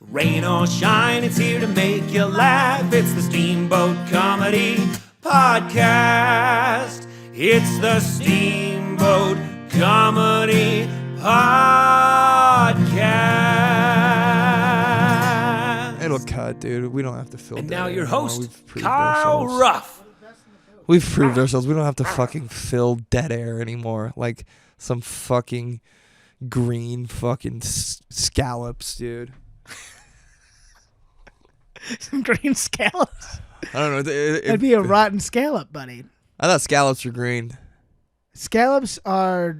Rain or shine, it's here to make you laugh. It's the Steamboat Comedy Podcast. It's the Steamboat Comedy Podcast. It'll cut, dude. We don't have to fill. And now your anymore. host, Kyle Ruff. We've proved ourselves. We don't have to fucking fill dead air anymore. Like some fucking green fucking scallops, dude. Some green scallops. I don't know. That'd be a rotten scallop, buddy. I thought scallops were green. Scallops are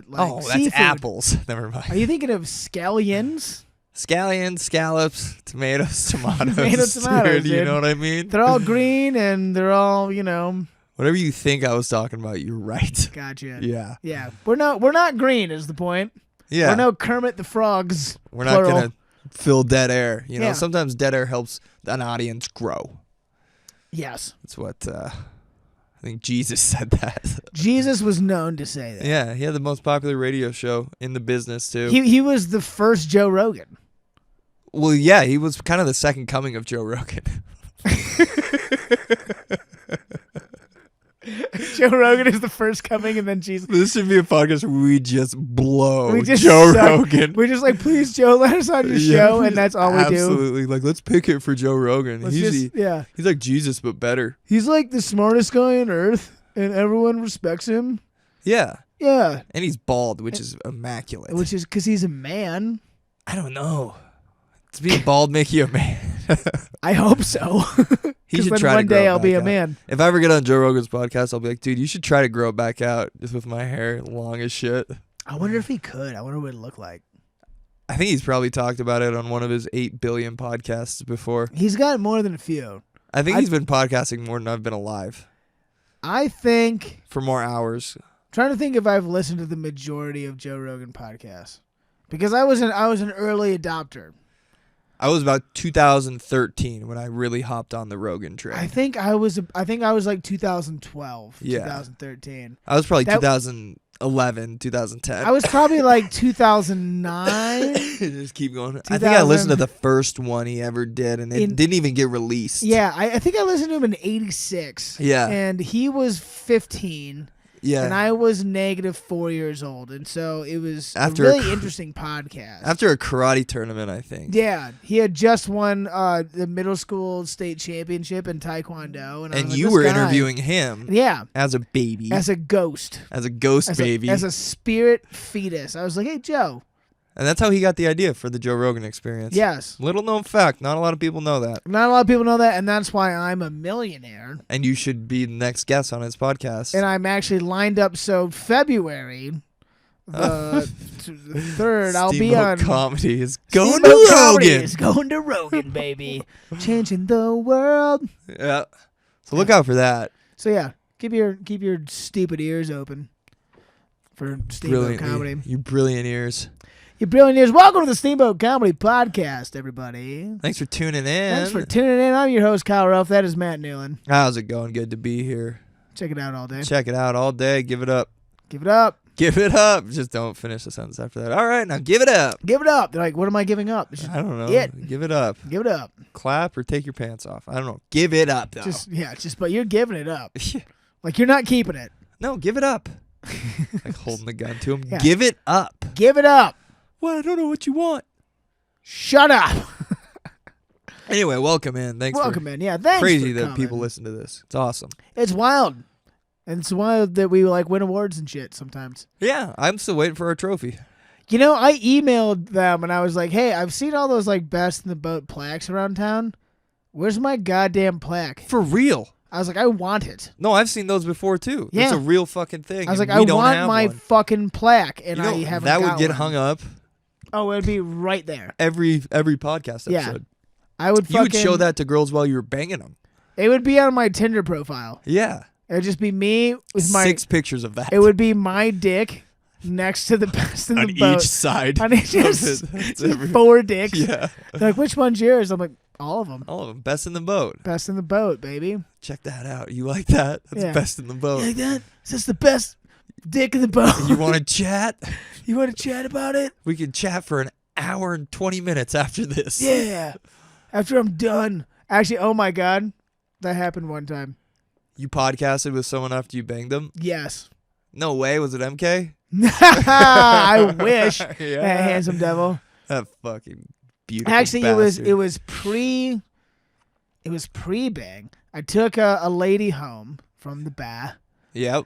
like that's seafood. apples. Never mind. Are you thinking of scallions? Scallions, scallops, tomatoes, tomatoes. Tomatoes, dude. You know what I mean? They're all green and they're all, Whatever you think I was talking about, you're right. Gotcha. Yeah. Yeah. We're not green is the point. Yeah. We're no Kermit the Frogs. We're not plural. gonna fill dead air. You know, Yeah. sometimes dead air helps an audience grow. Yes. That's what I think Jesus said that. Jesus was known to say that. Yeah, he had the most popular radio show in the business too. He was the first Joe Rogan. Well, yeah, he was kind of the second coming of Joe Rogan. Joe Rogan is the first coming, and then Jesus. This should be a podcast where we just blow We just Joe suck. Rogan. We're just like, please, Joe, let us on your show, and that's all we do. Absolutely. Like, let's pick it for Joe Rogan. He's like Jesus, but better. He's like the smartest guy on earth, and everyone respects him. Yeah. Yeah. And he's bald, which is immaculate. Which is because he's a man. I don't know. Does being bald make you a man? I hope so. He should then try one to grow day it I'll be back a out. man. If I ever get on Joe Rogan's podcast, I'll be like, dude, you should try to grow it back out just with my hair long as shit. I wonder if he could. I wonder what it'd look like. I think he's probably talked about it on one of his 8 billion podcasts before. He's got more than a few. I think he's been podcasting more than I've been alive. I think. For more hours. Trying to think if I've listened to the majority of Joe Rogan podcasts. Because I was an early adopter. I was about 2013 when I really hopped on the Rogan train. I think I was like 2012, Yeah. 2013. I was probably 2011, 2010. I was probably like 2009. Just keep going. I think I listened to the first one he ever did, and it didn't even get released. Yeah, I think I listened to him in 86. Yeah. And he was 15. Yeah. And I was negative 4 years old. And so it was a really interesting podcast. After a karate tournament, I think. Yeah. He had just won the middle school state championship in Taekwondo. And you were interviewing him. Yeah. As a baby. As a ghost. As a ghost baby. As a spirit fetus. I was like, hey, Joe. And that's how he got the idea for the Joe Rogan Experience. Yes. Little known fact. Not a lot of people know that. Not a lot of people know that, and that's why I'm a millionaire. And you should be the next guest on his podcast. And I'm actually lined up, so February the 3rd, I'll be on... Comedy is going to Rogan. Is going to Rogan, baby. Changing the world. Yeah. So look out for that. So yeah, keep your stupid ears open for Steamboat Comedy. You brilliant ears. You brilliant ears. Welcome to the Steamboat Comedy Podcast, everybody. Thanks for tuning in. Thanks for tuning in. I'm your host, Kyle Ruff. That is Matt Newland. How's it going? Good to be here. Check it out all day. Check it out all day. Give it up. Give it up. Give it up. Just don't finish the sentence after that. All right, now give it up. Give it up. They're like, what am I giving up? I don't know. It. Give it up. Give it up. Clap or take your pants off. I don't know. Give it up, though. But you're giving it up. Like you're not keeping it. No, give it up. Like holding the gun to him. Yeah. Give it up. Give it up. Well, I don't know what you want. Shut up. Anyway, welcome in. Welcome in. Yeah, thanks. Crazy for that coming. people listen to this. It's awesome. It's wild. And it's wild that we like win awards and shit sometimes. Yeah, I'm still waiting for our trophy. You know, I emailed them and I was like, hey, I've seen all those like best in the boat plaques around town. Where's my goddamn plaque? For real. I was like, I want it. No, I've seen those before too. Yeah. It's a real fucking thing. I was like, I want my fucking plaque, and I haven't got that would get one. hung up. Oh, it'd be right there. Every podcast episode. I would. You would show that to girls while you were banging them. It would be on my Tinder profile. Yeah. It would just be me with my 6 pictures of that. It would be my dick next to the best in the boat. On each side. On each just 4 dicks. Yeah. They're like, which one's yours? I'm like, all of them. All of them. Best in the boat. Best in the boat, baby. Check that out. You like that? That's best in the boat. You like that? Is this the best dick in the boat? You want to chat? You want to chat about it? We can chat for an hour and 20 minutes after this. Yeah. After I'm done. Actually, oh my God. That happened one time. You podcasted with someone after you banged them? Yes. No way. Was it MK? I wish. Yeah. That handsome devil. That fucking beautiful Actually, bastard. it was pre-bang. I took a lady home from the bar, Yep.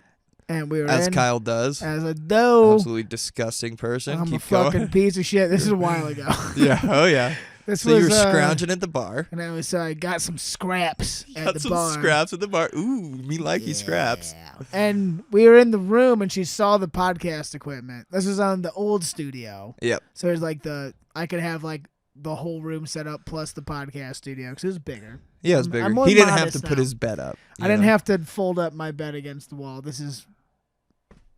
and we were As in, Kyle does. as a doe. Absolutely disgusting person. I'm Keep a fucking going. piece of shit. This is a while ago. Yeah. Oh, yeah. This So was, you were scrounging at the bar. and I got some scraps at Got the some bar. scraps at the bar. Ooh, me likey scraps. And we were in the room, and she saw the podcast equipment. This was on the old studio. Yep. So it was like I could have like the whole room set up plus the podcast studio because it was bigger. Yeah, it was I'm bigger. more He didn't have modest to put now. his bed up. I didn't have to fold up my bed against the wall. That's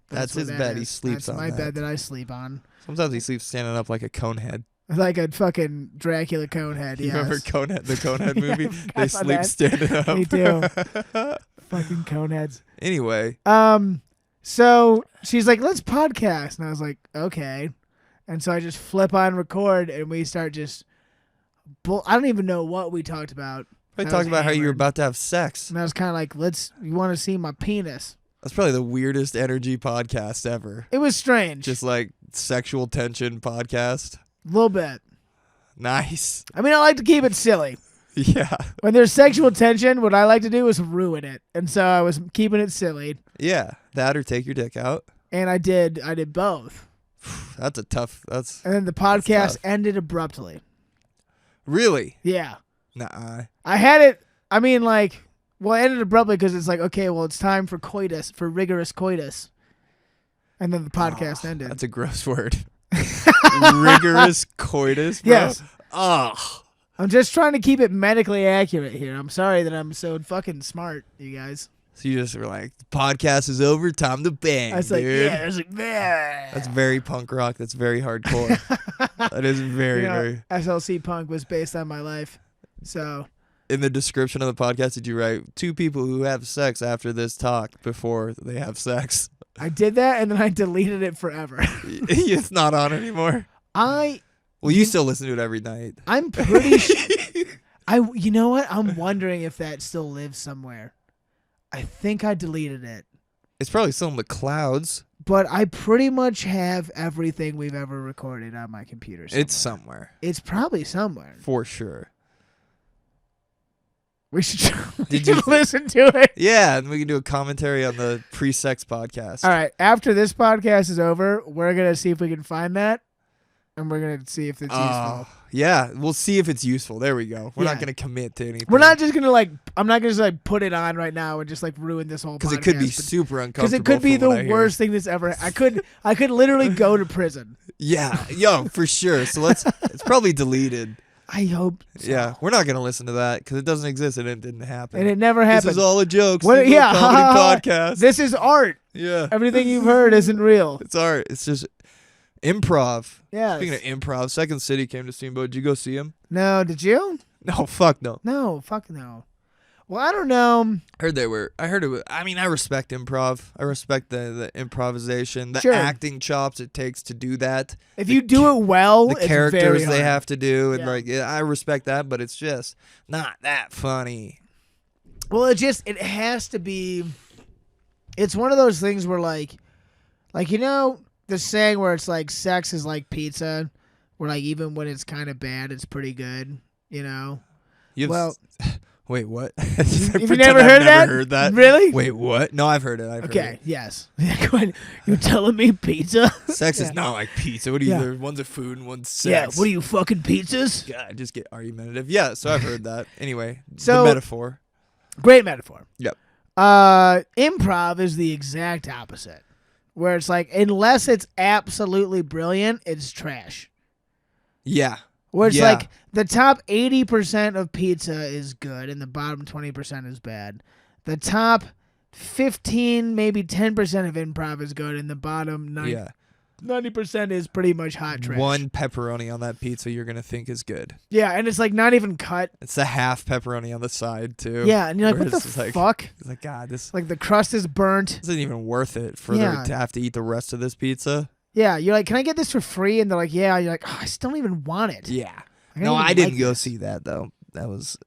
That's what his that bed. He is. sleeps That's on my that. bed that I sleep on. Sometimes he sleeps standing up like a conehead. Like a fucking Dracula Conehead. You Yes. remember Conehead, the Conehead Yeah, I movie? forgot They about sleep that. standing up. They do. Fucking Coneheads. Anyway, So she's like, let's podcast. And I was like, okay. And so I just flip on record and we start just, I don't even know what we talked about. I I was talked about how you were hammered. about to have sex. And I was kind of like, you want to see my penis? That's probably the weirdest energy podcast ever. It was strange. Just like sexual tension podcast. a little bit. Nice. I mean, I like to keep it silly. Yeah. When there's sexual tension, what I like to do is ruin it. And so I was keeping it silly. Yeah. That or take your dick out. And I did both. That's a tough. That's And then the podcast tough. ended abruptly. really. Yeah. Nah. I had it, I mean, like, well, it ended abruptly because it's like, okay, well, it's time for coitus, for rigorous coitus. And then the podcast ended. That's a gross word. Rigorous coitus, bro. Yes. Oh. I'm just trying to keep it medically accurate here. I'm sorry that I'm so fucking smart, you guys. So you just were like, the podcast is over, time to bang, I was dude. like, yeah, I was like, yeah. That's very punk rock. That's very hardcore. That is very, You know, very. SLC Punk was based on my life. So, In the description of the podcast, did you write 2 people who have sex after this talk before they have sex? I did that and then I deleted it forever. It's not on anymore. Well, you still listen to it every night. I'm pretty sure. You know what? I'm wondering if that still lives somewhere. I think I deleted it. It's probably still in the clouds. But I pretty much have everything we've ever recorded on my computer. It's somewhere. It's probably somewhere. For sure. We should Did you- listen to it. Yeah, and we can do a commentary on the pre-sex podcast. All right. After this podcast is over, we're going to see if we can find that. And we're going to see if it's useful. Yeah, we'll see if it's useful. There we go. We're not Yeah. going to commit to anything. We're not just going to I'm not going to just put it on right now and just ruin this whole podcast. Because it could be super uncomfortable. Because it could be from what I the hear. worst thing that's ever. I could literally go to prison. Yeah, yo, for sure. So it's probably deleted. I hope so. Yeah, we're not gonna listen to that because it doesn't exist and it didn't happen. And it never happened. This is all a joke. What- Steamboat yeah, Comedy podcast. This is art. Yeah, Everything you've heard isn't real. it's art. It's just improv. Yeah. Speaking of improv, Second City came to Steamboat. Did you go see him? No, did you? No, fuck no. No, fuck no. Well, I don't know. I heard it was. I mean, I respect improv. I respect the improvisation, the Sure. acting chops it takes to do that. If you do it well, The it's characters very they hard. have to do, and Yeah. I respect that, but it's just not that funny. Well, it has to be. It's one of those things where the saying where it's like sex is like pizza, where even when it's kind of bad, it's pretty good. Well, Wait, what? have you never heard that? Heard that? Really? Wait, what? No, I've heard it. I've heard Okay. it. Yes. Go ahead. You're telling me pizza? Sex is Yeah. not like pizza. What do you? Yeah. One's a food and one's Yeah. sex. What are you fucking pizzas? God, just get argumentative. Yeah, so I've heard that. Anyway, So- the metaphor. Great metaphor. Yep. Improv is the exact opposite, where it's unless it's absolutely brilliant, it's trash. Yeah. Where it's Yeah. the top 80% of pizza is good and the bottom 20% is bad. The top 15, maybe 10% of improv is good and the bottom 90% is pretty much hot trash. One pepperoni on that pizza you're gonna think is good. Yeah, and it's not even cut. It's the half pepperoni on the side too. Yeah, and you're like, Where what the it's just fuck? It's like, God, this The crust is burnt. isn't even worth it for Yeah. them to have to eat the rest of this pizza. Yeah, you're like, can I get this for free? And they're like, yeah. You're like, oh, I still don't even want it. Yeah. I No, don't I even didn't like go this. see that though. That was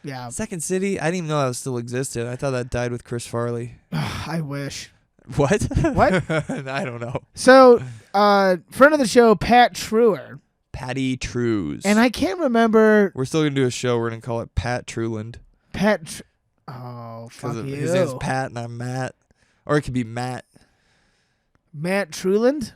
Yeah. Second City. I didn't even know that still existed. I thought that died with Chris Farley. I wish. What? What? I don't know. So, friend of the show, Pat Truer. Patty Trues. And I can't remember. We're still gonna do a show. We're gonna call it Pat Truland. Oh, fuck you. His name's Pat and I'm Matt. Or it could be Matt. Matt Truland?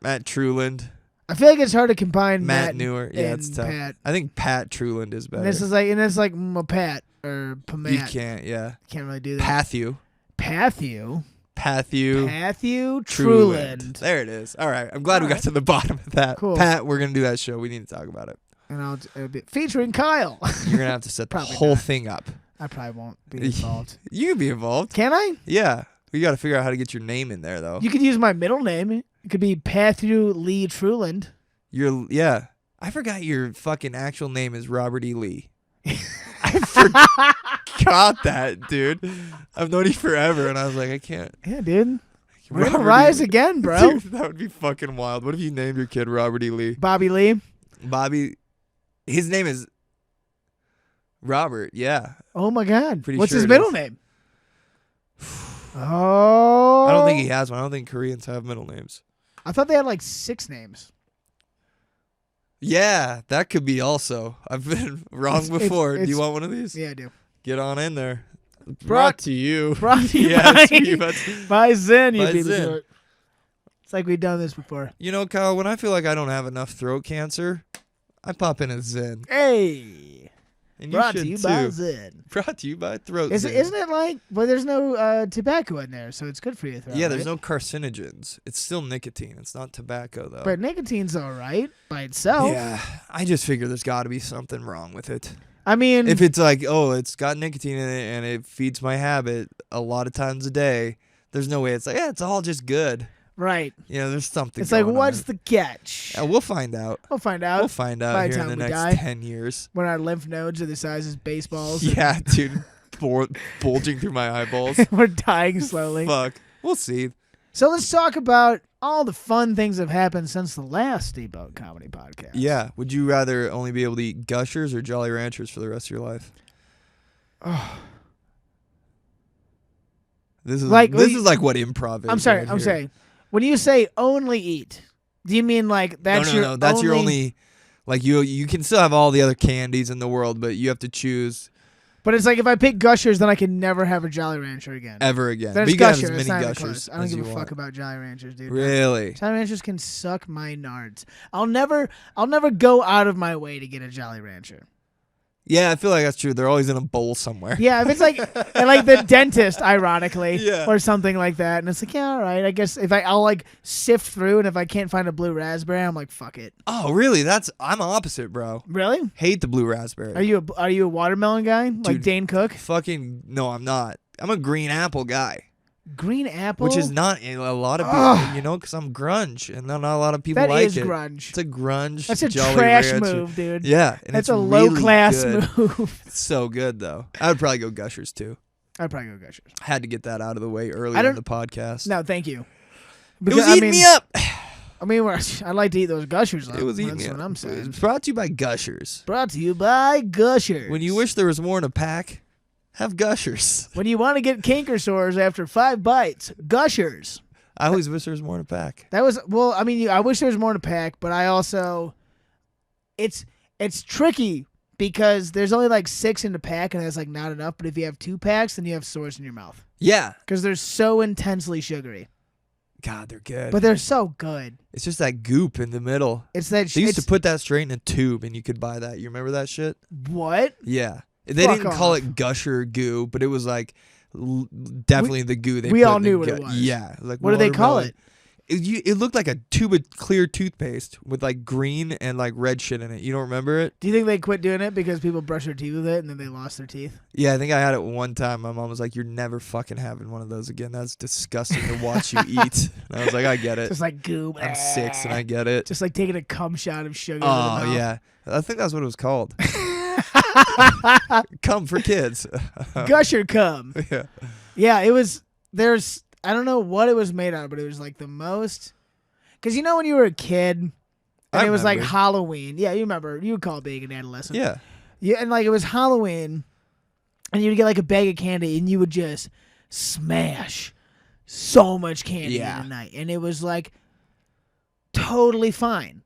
Matt Truland. I feel like it's hard to combine Matt Matt Newer. Yeah, it's tough. Pat. I think Pat Truland is better. And it's like Pat or Pamat. You can't, yeah. Can't really do that. Pathu. Pathu Truland. Truland. There it is. All right. I'm glad we got to the bottom of that. Cool. Pat, we're going to do that show. We need to talk about it. And it'll be featuring Kyle. You're going to have to set the Probably whole not. thing up. I probably won't be involved. You can be involved. Can I? Yeah. We got to figure out how to get your name in there, though. You could use my middle name. It could be Pathu Lee Truland. Yeah. I forgot your fucking actual name is Robert E. Lee. I forgot that, dude. I've known you forever, and I was like, I can't. Yeah, dude. We're gonna Robert rise E. again, bro. Dude, that would be fucking wild. What if you named your kid Robert E. Lee? Bobby Lee. Bobby. His name is Robert. Yeah. Oh my God. Pretty What's sure his it middle is. name? Oh. I don't think he has one. I don't think Koreans have middle names. I thought they had like 6 names. Yeah, that could be also. I've been wrong before. Do you want one of these? Yeah, I do. Get on in there. Brought to you. Brought to you Yes, by Zen, you by people. Zen. It's like we've done this before. You know, Kyle, when I feel like I don't have enough throat cancer, I pop in a Zen. Hey. And Brought you to you should by too. Zen. Brought to you by Throat Isn't it like, well, there's no tobacco in there, so it's good for your throat. Yeah, there's right? no carcinogens. It's still nicotine. It's not tobacco, though. But nicotine's all right by itself. Yeah, I just figure there's got to be something wrong with it. I mean, If it's like, oh, it's got nicotine in it and it feeds my habit a lot of times a day, there's no way it's like, yeah, it's all just good. right. You know, there's something It's like, going what's on. the catch? Yeah, we'll find out. We'll find out We'll find out by the here in time the we next die. 10 years. when our lymph nodes are the size as baseballs. Yeah, dude. Bulging through my eyeballs. We're dying slowly. Fuck. We'll see. So let's talk about all the fun things that have happened since the last Steamboat Comedy podcast. Yeah. Would you rather only be able to eat Gushers or Jolly Ranchers for the rest of your life? Oh, This is Like, this is like what improv is. I'm sorry. right I'm here. sorry. When you say only eat, do you mean like that's no. That's your only. Like you can still have all the other candies in the world, but you have to choose But it's like if I pick Gushers, then I can never have a Jolly Rancher again. ever again. Then But it's you can have Gusher. as It's many not even Gushers close. I don't as give you a want. fuck about Jolly Ranchers, dude. Really? Jolly Ranchers can suck my nards. I'll never go out of my way to get a Jolly Rancher. Yeah, I feel like that's true. They're always in a bowl somewhere. Yeah, if it's like at like the dentist, ironically, Yeah. or something like that, and it's like, yeah, all right. I guess if I'll like sift through, and if I can't find a blue raspberry, I'm like, fuck it. Oh, really? I'm opposite, bro. Really? Hate the blue raspberry. Are you a watermelon guy like Dude. Dane Cook? Fucking no, I'm not. I'm a green apple guy, Green apple, which is not a lot of Ugh. people, you know, because I'm grunge, and not a lot of people that like is it. grunge. It's a grunge. That's a Jolly trash Rancher. move, dude. Yeah, and That's it's a low really class good. move. It's so good though. I would probably go Gushers too. I'd probably go Gushers. Had to get that out of the way early I in don't- the podcast. No, thank you. it was eating me up. I mean, I like to eat those Gushers. It was eating That's me what up. I'm saying. It's brought to you by Gushers. Brought to you by Gushers. When you wish there was more in a pack, have Gushers. When you want to get canker sores after 5 bites, Gushers. I always wish there was more in a pack. That was I mean, I wish there was more in a pack, but I also, it's tricky because there's only like 6 in the pack, and that's like not enough. But if you have 2 packs, then you have sores in your mouth Yeah. because they're so intensely sugary. God, they're good. But they're so good. It's just that goop in the middle. It's that. They used to put that straight in a tube, and you could buy that. You remember that shit? What? Yeah. They Fuck didn't call off. it Gusher goo, but it was like definitely the goo they we put all in the knew what it gu- was. Yeah. Like What do they call watermelon. It looked like a tube of clear toothpaste with like green and like red shit in it. You don't remember it? Do you think they quit doing it because people brush their teeth with it and then they lost their teeth? Yeah, I think I had it one time. My mom was like, "You're never fucking having one of those again. That's disgusting to watch you eat." And I was like, "I get it. Just like goo. I'm 6 and I get it." Just like taking a cum shot of sugar. Oh in the mouth. yeah, I think that's what it was called. Come for kids. Gusher cum. Yeah. Yeah, it was. I don't know what it was made out of, but it was like the most. Because you know when you were a kid, and I it was like remember. Halloween. Yeah, you remember. You recall being an adolescent. Yeah. Yeah, and like it was Halloween, and you'd get like a bag of candy, and you would just smash so much candy in a night, and it was like totally fine.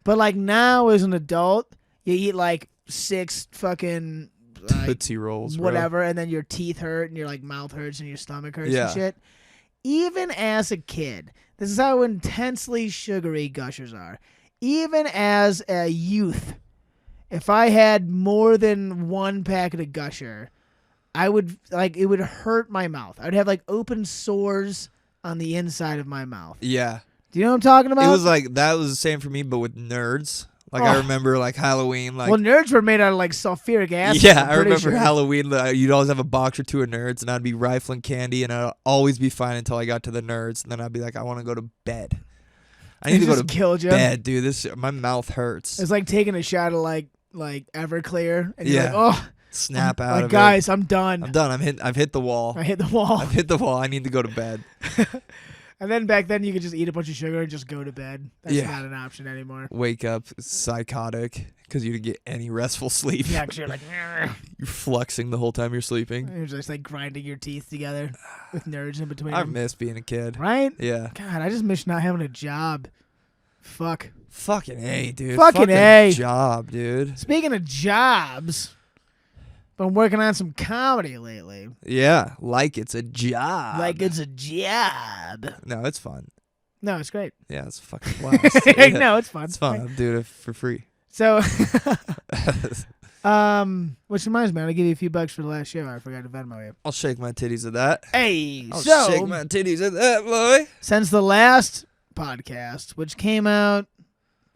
But like now as an adult, you eat like 6 fucking Tootsie Rolls, bro. whatever, and then your teeth hurt, and your like mouth hurts, and your stomach hurts and shit. Even as a kid, this is how intensely sugary Gushers are. Even as a youth, if I had more than 1 packet of Gusher, I would like it would hurt my mouth. I would have like open sores on the inside of my mouth. Yeah. Do you know what I'm talking about? It was like that was the same for me, but with Nerds. Like I remember like Halloween. Like well, Nerds were made out of like sulfuric acid. yeah, I I'm pretty remember sure. Halloween. You'd always have a box or 2 of Nerds, and I'd be rifling candy, and I'd always be fine until I got to the Nerds, and then I'd be like, I want to go to bed. I need to go to killed you. bed, dude. My mouth hurts. It's like taking a shot of like Everclear, and you're Yeah. like, oh, Snap out like of guys, I'm done. I'm done. I've hit the wall. I hit the wall. I've hit the wall. I need to go to bed. And then back then you could just eat a bunch of sugar and just go to bed. That's Yeah. not an option anymore. Wake up psychotic because you didn't get any restful sleep. Yeah, because you're like, "Grr." You're fluxing the whole time you're sleeping. You're just like grinding your teeth together with nerds in between. I them. miss being a kid. Right? Yeah. God, I just miss not having a job. Fuck. Fucking A, dude. Fucking A. job, dude. Speaking of jobs, been working on some comedy lately. Yeah, like it's a job. Like it's a job. No, it's fun. No, it's great. Yeah, it's fucking blast. Yeah. No, it's fun. It's fun. I'm doing it for free. So, which reminds me, I'm gonna give you a few bucks for the last show. I forgot to Venmo you. I'll shake my titties at that. Hey, I'll so shake my titties at that, boy. since the last podcast, which came out,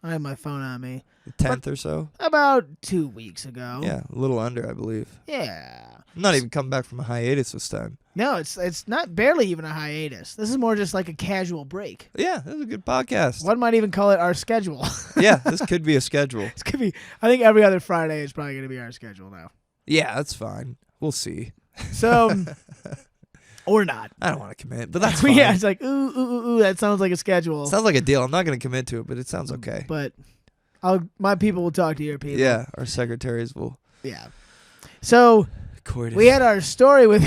I have my phone on me, The 10th or so. about 2 weeks ago. Yeah, a little under, I believe. Yeah. I'm not even coming back from a hiatus this time. No, it's not barely even a hiatus. This is more just like a casual break. Yeah, this is a good podcast. One might even call it our schedule. Yeah, this could be a schedule. This could be. I think every other Friday is probably going to be our schedule now. Yeah, that's fine. We'll see. So, or not. I don't want to commit, but that's fine. Yeah, it's like ooh. That sounds like a schedule. Sounds like a deal. I'm not going to commit to it, but it sounds okay. But my people will talk to your people. Yeah, our secretaries will. Yeah. So Coitus. we had our story with.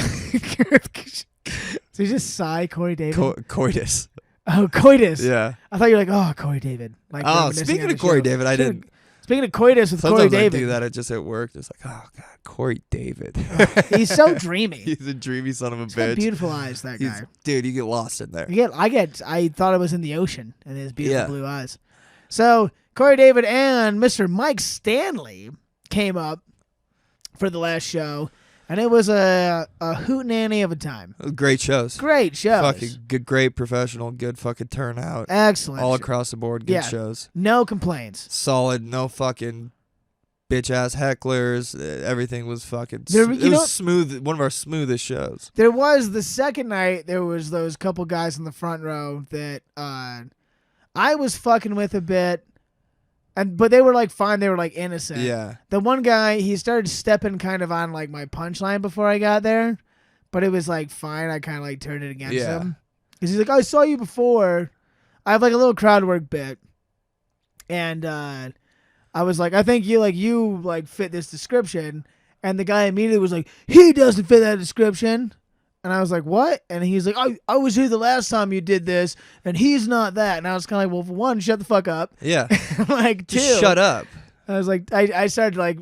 So you just sigh, Corey David. Coitus. Oh, coitus. Yeah. I thought you were like, oh, Corey David. Like Oh, reminiscing speaking on of the Corey show. David, I didn't. Speaking of coitus with Corey Sometimes I David. do that. Just at work. Just like, oh god, Corey David. He's so dreamy. He's a dreamy son of a He's got bitch. beautiful eyes, that guy. Dude, you get lost in there. I thought I was in the ocean in his beautiful blue eyes. So Corey David and Mr. Mike Stanley came up for the last show, and it was a hootenanny of a time. Great shows. Great shows. Fucking good, great professional, good fucking turnout. Excellent. All across the board, good Yeah. shows. No complaints. Solid, no fucking bitch ass hecklers. Everything was fucking. There- It you know- was smooth. One of our smoothest shows. There was the second night, there was those couple guys in the front row that I was fucking with a bit. But they were like fine, they were like innocent. Yeah. The one guy, he started stepping kind of on like my punchline before I got there, but it was like fine. I kind of like turned it against Yeah. him because he's like, I saw you before. I have like a little crowd work bit, and I was like, I think you fit this description, and the guy immediately was like, he doesn't fit that description. And I was like, what? And he's like, I was here the last time you did this, and he's not that. And I was kind of like, well, for one, shut the fuck up. Yeah. Like, two. Just shut up. I was like, I started like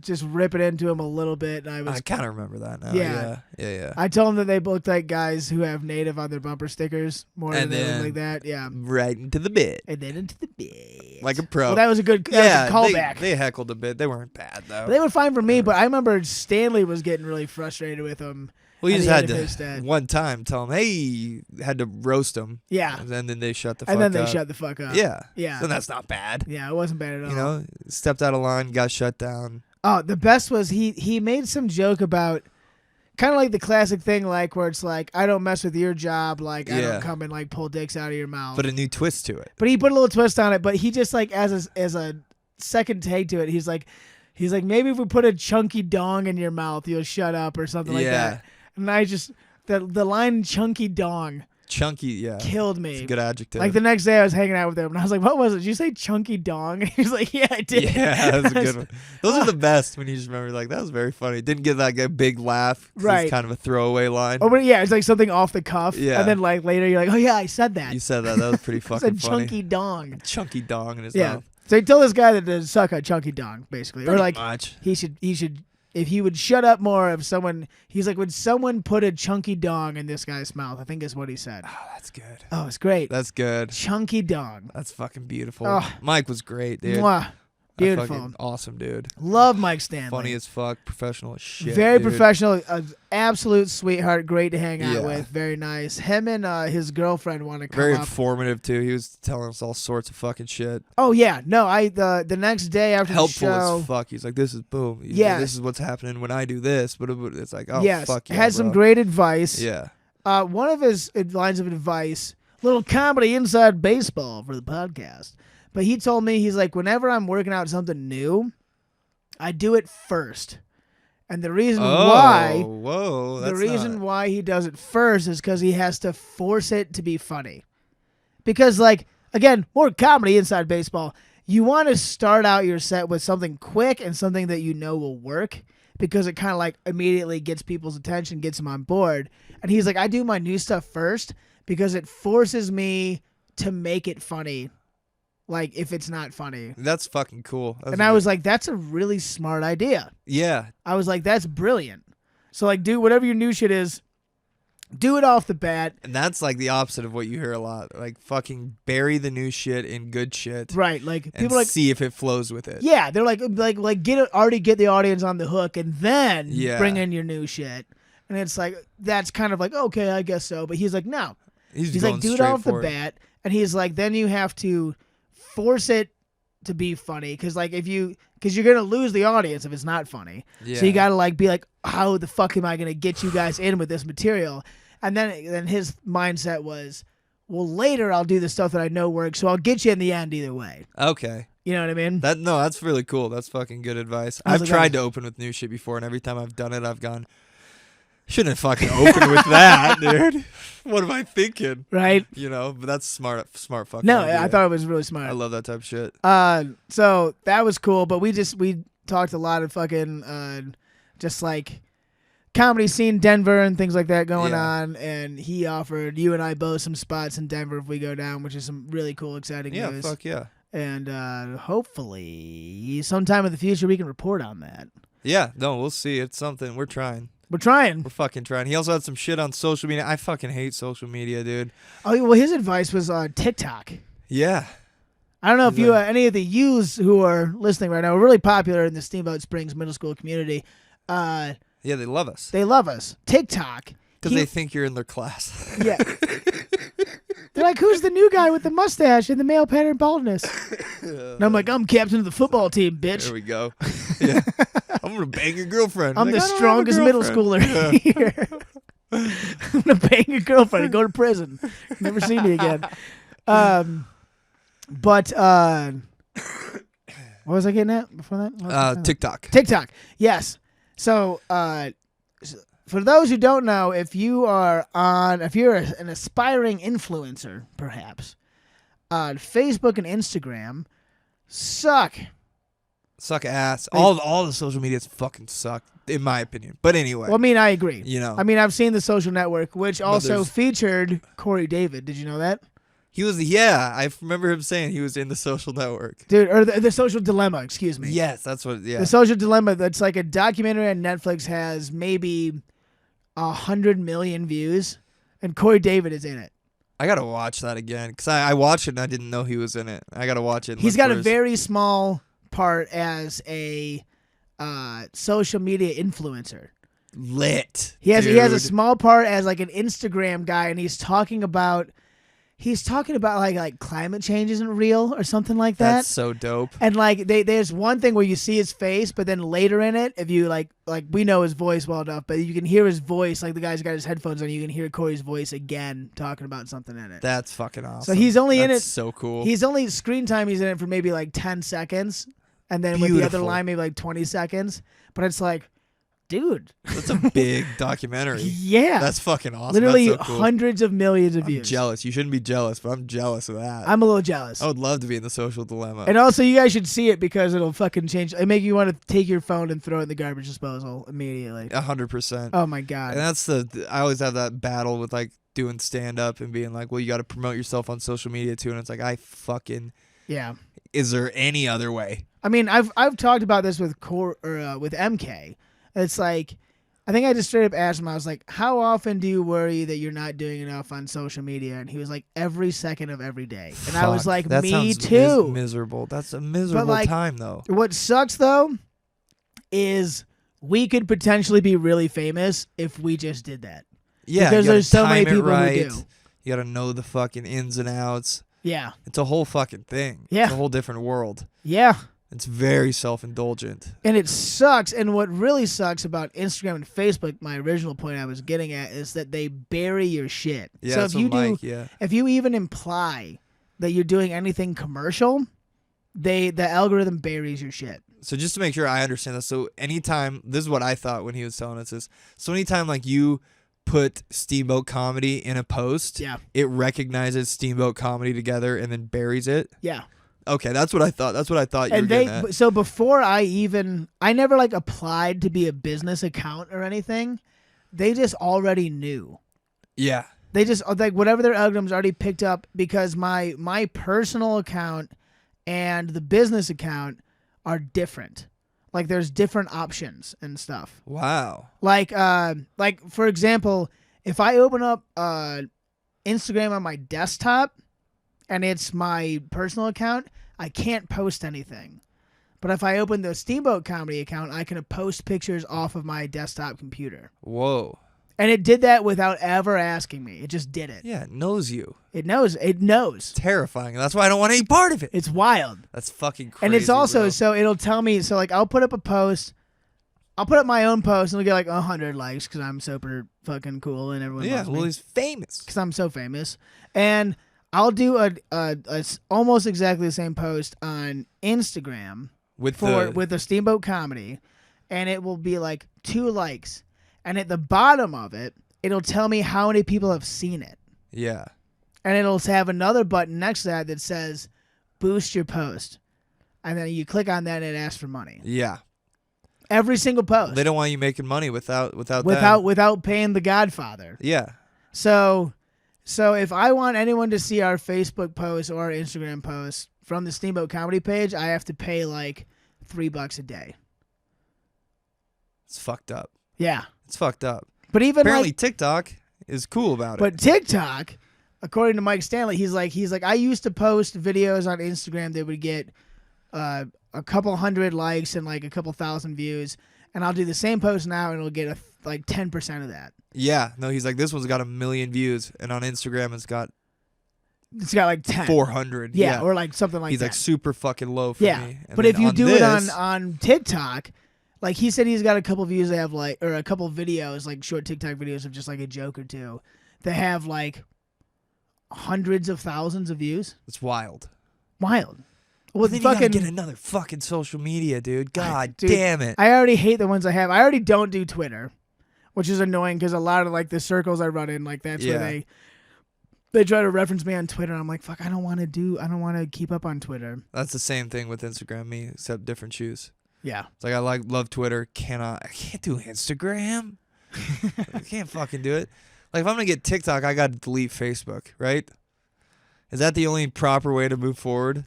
just ripping into him a little bit, and I kind of remember that now. Yeah. Yeah. I told him that they looked like guys who have native on their bumper stickers more And than they then- look like that. Yeah. Right into the bit. And then into the bit. Like a pro. Well, that was a good yeah, that was a callback. They heckled a bit. They weren't bad, though. They were fine for me, but I remember Stanley was getting really frustrated with him. Well, you at just the had end of to, his set. one time, tell them, hey, had to roast them. Yeah. And then they shut the fuck And up. then they shut the fuck up. Yeah. Yeah. So that's not bad. Yeah, it wasn't bad at all. You know, stepped out of line, got shut down. Oh, the best was he made some joke about kind of like the classic thing, like where it's like, I don't mess with your job, like I Yeah. don't come and like pull dicks out of your mouth. But a new twist to it. But he put a little twist on it. But he just like as a second take to it, he's like maybe if we put a chunky dong in your mouth, you'll shut up or something like Yeah. that. And I just the line chunky dong Chunky, yeah. Killed me. It's a good adjective. Like the next day I was hanging out with him and I was like, what was it? Did you say chunky dong? And he was like, yeah, I did. Yeah, that's a good one. Those are the best when you just remember, like, that was very funny. Didn't get like a big laugh. Right. It's kind of a throwaway line. Oh, but yeah, it's like something off the cuff. Yeah. And then like later you're like, oh yeah, I said that. You said that. That was pretty I fucking said funny. chunky dong. Chunky dong in his Yeah. mouth. So he told this guy that to suck a chunky dong, basically. Pretty or like much. he should if he would shut up more if someone he's like, would someone put a chunky dong in this guy's mouth? I think is what he said. Oh, that's good. Oh, it's great. That's good. Chunky dong. That's fucking beautiful. Oh. Mike was great, dude. Mwah. Beautiful. Fucking awesome, dude. Love Mike Stanley. Funny as fuck. Professional as shit. Very dude. professional. Absolute sweetheart. Great to hang out Yeah. with. Very nice. Him and his girlfriend want to come Very up. informative too. He was telling us all sorts of fucking shit. Oh yeah. No, the next day after Helpful the show. as fuck. He's like, this is boom. Yeah. This is what's happening when I do this. But it's like, oh yes. fuck yeah, Had some bro. great advice. Yeah. One of his lines of advice, little comedy inside baseball for the podcast. But he told me, he's like, whenever I'm working out something new, I do it first. And the reason Whoa, the reason why he does it first is because he has to force it to be funny. Because, like, again, more comedy inside baseball. You want to start out your set with something quick and something that you know will work, because it kind of like immediately gets people's attention, gets them on board. And he's like, I do my new stuff first because it forces me to make it funny. Like, if it's not funny. That's fucking cool. And I was like, that's a really smart idea. Yeah. I was like, that's brilliant. So, like, do whatever your new shit is, do it off the bat. And that's like the opposite of what you hear a lot. Like, fucking bury the new shit in good shit. Right. Like, And people like, see if it flows with it. yeah, they're like already get the audience on the hook and then Yeah. bring in your new shit. And it's like, that's kind of like, okay, I guess so. But he's like, no. He's going like, do it straight off the for it. bat. And he's like, then you have to force it to be funny, because you're gonna lose the audience if it's not funny. Yeah. So you gotta like be like, how the fuck am I gonna get you guys in with this material? And then his mindset was, well, later I'll do the stuff that I know works, so I'll get you in the end either way. Okay. You know what I mean? That's really cool. That's fucking good advice. I was I've like, tried to open with new shit before, and every time I've done it, I've gone, shouldn't have fucking opened with that, dude. What am I thinking? Right? You know, but that's smart fucking No, idea. I thought it was really smart. I love that type of shit. So that was cool, but we talked a lot of fucking just like comedy scene Denver and things like that going Yeah. on, and he offered you and I both some spots in Denver if we go down, which is some really cool, exciting Yeah, news. fuck yeah. And hopefully sometime in the future we can report on that. Yeah, no, we'll see. It's something. We're trying. We're trying. We're fucking trying. He also had some shit on social media. I fucking hate social media, dude. Oh, well, his advice was TikTok. Yeah. I don't know if He's you like- any of the yous who are listening right now are really popular in the Steamboat Springs middle school community. Yeah, they love us. They love us. TikTok. Because they think you're in their class. Yeah. They're like, who's the new guy with the mustache and the male pattern baldness? And I'm like, I'm captain of the football team, bitch. There we go. Yeah. I'm going to bang your girlfriend. I'm Like, the I don't have a strongest middle girlfriend. schooler here. I'm going to bang your girlfriend and go to prison. Never see me again. But what was I getting at before that? What was I saying? TikTok. TikTok. Yes. So, for those who don't know, if you're an aspiring influencer, perhaps, Facebook and Instagram suck. Suck ass. All the social medias fucking suck, in my opinion. But anyway. Well, I mean, I agree. You know. I mean, I've seen The Social Network, which also there's- featured Corey David. Did you know that? He was, I remember him saying he was in The Social Network. Dude, or the Social Dilemma, excuse me. Yes, that's what, yeah. The Social Dilemma, that's like a documentary on Netflix, has maybe 100 million views, and Corey David is in it. I got to watch that again, because I watched it and I didn't know he was in it. I got to watch it. and He's look got for a his- very small part as a social media influencer. lit. He has a dude. small part as like an Instagram guy, and he's talking about like climate change isn't real or something like that. That's so dope. And like there's one thing where you see his face, but then later in it, if you like we know his voice well enough, but you can hear his voice, like the guy's got his headphones on, you can hear Corey's voice again talking about something in it. That's fucking awesome. So he's only in That's it. so cool. He's only screen time. He's in it for maybe like 10 seconds, and then with the other Beautiful. line maybe like 20 seconds. But it's like, dude. That's a big documentary. Yeah. That's fucking awesome. Literally That's so cool. hundreds of millions of I'm views. jealous. You shouldn't be jealous, but I'm jealous of that. I'm a little jealous. I would love to be in The Social Dilemma. And also, you guys should see it because it'll fucking change. It make you want to take your phone and throw it in the garbage disposal immediately. 100%. Oh my god. And that's I always have that battle with like doing stand up and being like, well, you got to promote yourself on social media too. And it's like, Yeah. Is there any other way? I mean, I've talked about this with with MK. It's like, I think I just straight up asked him. I was like, "How often do you worry that you're not doing enough on social media?" And he was like, "Every second of every day." And I was like, that "Me sounds too." Miserable. That's a miserable like, time though. What sucks though is we could potentially be really famous if we just did that. Yeah, because there's so many people right. who do. You got to know the fucking ins and outs. Yeah. It's a whole fucking thing. Yeah. It's a whole different world. Yeah. It's very self-indulgent. And it sucks. And what really sucks about Instagram and Facebook, my original point I was getting at, is that they bury your shit. Yeah, so that's if you what Mike, if you even imply that you're doing anything commercial, the algorithm buries your shit. So just to make sure I understand this, so anytime, this is what I thought when he was telling us this. So anytime like you put Steamboat Comedy in a post, it recognizes Steamboat Comedy together and then buries it? Yeah. Okay, that's what I thought. That's what I thought you were getting at. So before I never like applied to be a business account or anything. They just already knew. Yeah. They just like whatever their algorithms already picked up because my personal account and the business account are different. Like there's different options and stuff. Wow. Like for example, if I open up Instagram on my desktop and it's my personal account, I can't post anything. But if I open the Steamboat Comedy account, I can post pictures off of my desktop computer. Whoa. And it did that without ever asking me. It just did it. Yeah, it knows you. It knows. It knows. Terrifying. That's why I don't want any part of it. It's wild. That's fucking crazy. And it's also, bro. so it'll tell me, so like I'll put up a post. I'll put up my own post and it'll get like 100 likes because I'm super fucking cool and everyone loves me. Well, he's famous. Because I'm so famous. And I'll do a almost exactly the same post on Instagram with the Steamboat Comedy, and it will be like 2 likes. And at the bottom of it, it'll tell me how many people have seen it. Yeah. And it'll have another button next to that says, boost your post. And then you click on that and it asks for money. Yeah. Every single post. They don't want you making money without paying the Godfather. Yeah. So if I want anyone to see our Facebook posts or our Instagram posts from the Steamboat Comedy page, I have to pay like $3 a day. It's fucked up. Yeah. It's fucked up. But even apparently like, TikTok is cool about it. But TikTok, according to Mike Stanley, he's like, I used to post videos on Instagram that would get a couple hundred likes and like a couple thousand views, and I'll do the same post now and it'll get like 10% of that. Yeah. No, he's like, this one's got 1 million views, and on Instagram it's got like 10. 400. Yeah, or like something like that. He's like super fucking low for me. And but if you do it on TikTok, like he said, he's got a couple views that have like, or a couple videos, like short TikTok videos of just like a joke or two that have like hundreds of thousands of views. It's wild. Well, then you gotta get another fucking social media, dude. God damn it. I already hate the ones I have. I already don't do Twitter, which is annoying because a lot of like the circles I run in, like that's where they try to reference me on Twitter. And I'm like, fuck, I don't want to keep up on Twitter. That's the same thing with Instagram, me, except different shoes. Yeah. It's like I love Twitter. I can't do Instagram. I can't fucking do it. Like if I'm gonna get TikTok, I gotta delete Facebook, right? Is that the only proper way to move forward?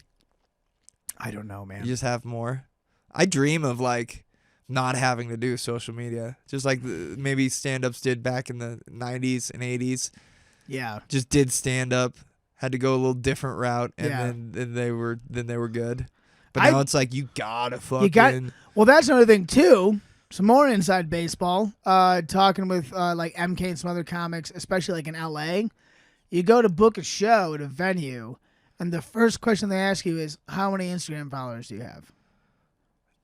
I don't know, man. You just have more. I dream of like not having to do social media, just like maybe stand-ups did back in the 90s and 80s. Yeah. Just did stand-up, had to go a little different route, and then they were good. But now it's like you gotta fucking. Well, that's another thing too. Some more inside baseball. Talking with like MK and some other comics, especially like in LA. You go to book a show at a venue, and the first question they ask you is, "How many Instagram followers do you have?"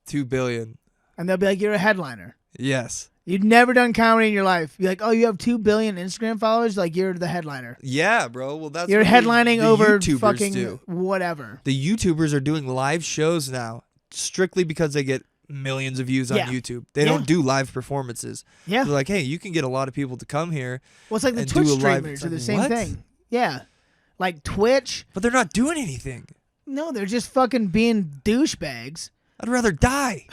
2 billion. And they'll be like, "You're a headliner." Yes. You've never done comedy in your life. You're like, "Oh, you have 2 billion Instagram followers? Like you're the headliner." Yeah, bro. Well, that's you're headlining the over YouTubers fucking do. whatever. The YouTubers are doing live shows now, strictly because they get millions of views on Yeah. YouTube. They don't do live performances. Yeah. They're like, hey, you can get a lot of people to come here. Well, it's like the and Twitch do a live- streamers it's are the like, same what? thing. Yeah. Like Twitch. But they're not doing anything. No, they're just fucking being douchebags. I'd rather die,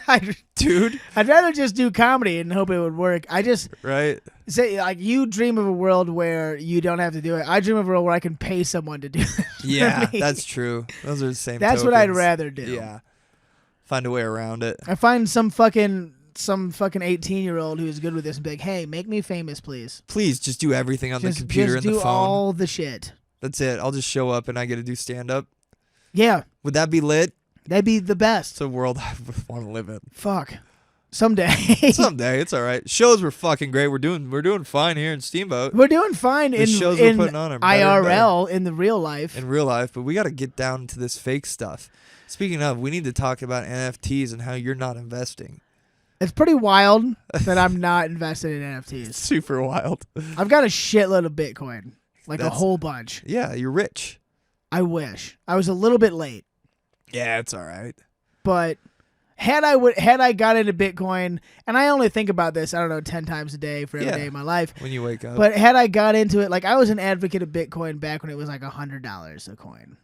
I'd dude. rather just do comedy and hope it would work. I just Right? say, like, you dream of a world where you don't have to do it. I dream of a world where I can pay someone to do it. Yeah, me. that's true. Those are the same. That's what I'd tokens. rather do. Yeah. Find a way around it. I find some fucking 18-year-old who's good with this and be like, hey, make me famous, please. Please just do everything on the Just computer and do the phone. all the shit. That's it. I'll just show up and I get to do stand up. Yeah, Would that be lit? that'd be the best. It's a world I want to live in. Fuck. Someday. Someday, it's all right. Shows were fucking great. We're doing fine here in Steamboat. We're doing fine The in shows we're putting on are better and IRL, in the real life. in real life, but we got to get down to this fake stuff. Speaking of, we need to talk about NFTs and how you're not investing. It's pretty wild that I'm not invested in NFTs. Super wild. I've got a shitload of Bitcoin, like a That's- whole bunch. Yeah, you're rich. I wish. I was a little bit late, Yeah, it's all right. but had I got into Bitcoin, and I only think about this, I don't know, 10 times a day for every Yeah. day of my life. When you wake up. But had I got into it, like, I was an advocate of Bitcoin back when it was like $100 a coin.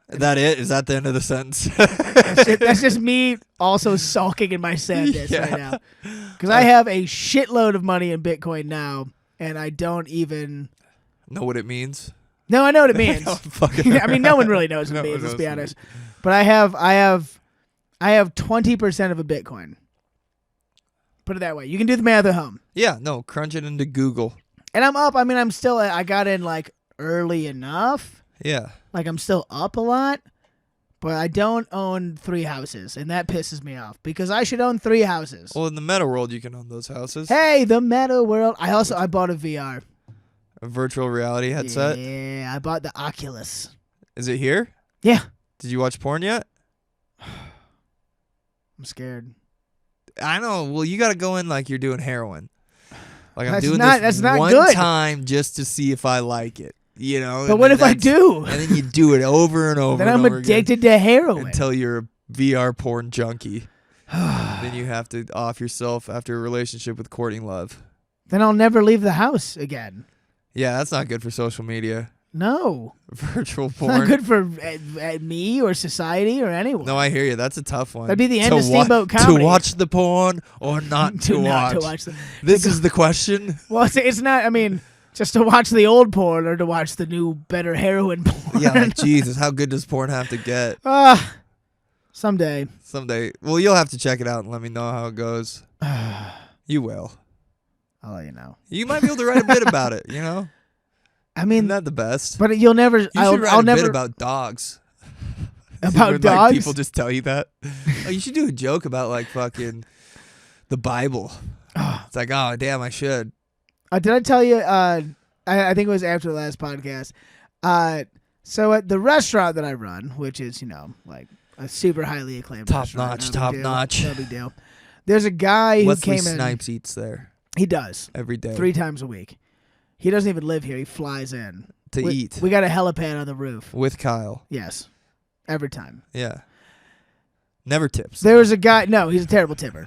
That it? Is that the end of the sentence? That's just me also sulking in my sadness right now. Because I have a shitload of money in Bitcoin now, and I don't even know what it means? No, I know what it means. No, fucking I mean, no one really knows what No it one means, let's knows be what it honest. But I have 20% of a Bitcoin. Put it that way. You can do the math at home. Yeah, no, crunch it into Google. And I'm up. I mean, I got in like early enough. Yeah. Like, I'm still up a lot. But I don't own 3 houses, and that pisses me off because I should own 3 houses. Well, in the meta world, you can own those houses. Hey, the meta world. I bought a VR. A virtual reality headset. Yeah, I bought the Oculus. Is it here? Yeah. Did you watch porn yet? I'm scared. I know. Well, you got to go in like you're doing heroin. Like, I'm That's doing not- this that's not one good. time just to see if I like it. You know? But and what then if I that's- do? And then you do it over and over Then and I'm over again addicted to heroin. until you're a VR porn junkie. Then you have to off yourself after a relationship with Courtney Love. Then I'll never leave the house again. Yeah, that's not good for social media. No. Virtual It's porn. not good for me or society or anyone. No, I hear you. That's a tough one. That'd be the end To of Steamboat To Comedy. watch the porn or not to not watch? to watch them. This is the question. Well, it's not, I mean, just to watch the old porn or to watch the new, better heroin porn. Yeah, like, Jesus, how good does porn have to get? Someday. Someday. Well, you'll have to check it out and let me know how it goes. You will. I'll let you know. You might be able to write a bit about it, you know? I mean, Isn't that the best? but you'll never. You should write I'll a never bit about dogs. about When, dogs. Like, people just tell you that. Oh, you should do a joke about like fucking the Bible. It's like, oh damn, I should. Did I tell you? I think it was after the last podcast. So at the restaurant that I run, which is like a super highly acclaimed Top restaurant, notch, no big top deal, notch. no big deal. There's a guy who Wesley came in. Snipes eats there He does every day 3 times a week. He doesn't even live here. He flies in to eat We got a helipad on the roof. with Kyle. Yes, every time. Yeah. Never tips. There was a guy. No, he's a terrible tipper,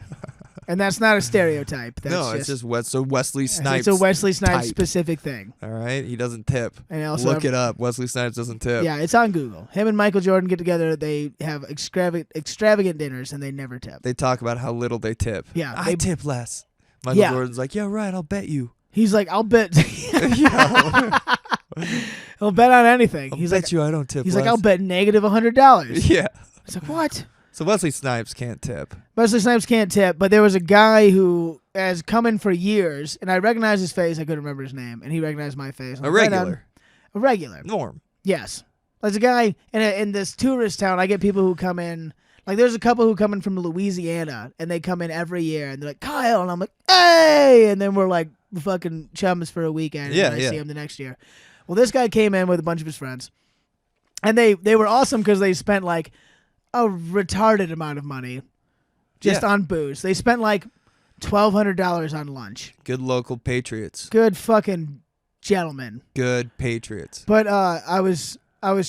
and that's not a stereotype. That's No, it's just Wesley Snipes. It's a Wesley Snipes type. specific thing. All right, he doesn't tip. And also Look it up. Wesley Snipes doesn't tip. Yeah, it's on Google. Him and Michael Jordan get together. They have extravagant dinners, and they never tip. They talk about how little they tip. Yeah, I tip less. Michael Yeah. Jordan's like, yeah, right. I'll bet you. He's like, I'll bet. Yeah. He'll bet on anything. I'll He's bet like, you I don't tip. he's less. like, I'll bet negative $100. Yeah. It's like, what? So Wesley Snipes can't tip. Wesley Snipes can't tip, but there was a guy who has come in for years, and I recognized his face. I couldn't remember his name, and he recognized my face. I'm A like, right on. regular. A regular. Norm. Yes. There's a guy in this tourist town. I get people who come in. Like, there's a couple who come in from Louisiana, and they come in every year, and they're like, Kyle, and I'm like, hey! And then we're like fucking chums for a weekend, Yeah, and I yeah. see him the next year. Well, this guy came in with a bunch of his friends, and they were awesome because they spent like a retarded amount of money just Yeah. on booze. They spent like $1,200 on lunch. Good local patriots. Good fucking gentlemen. Good patriots. But I was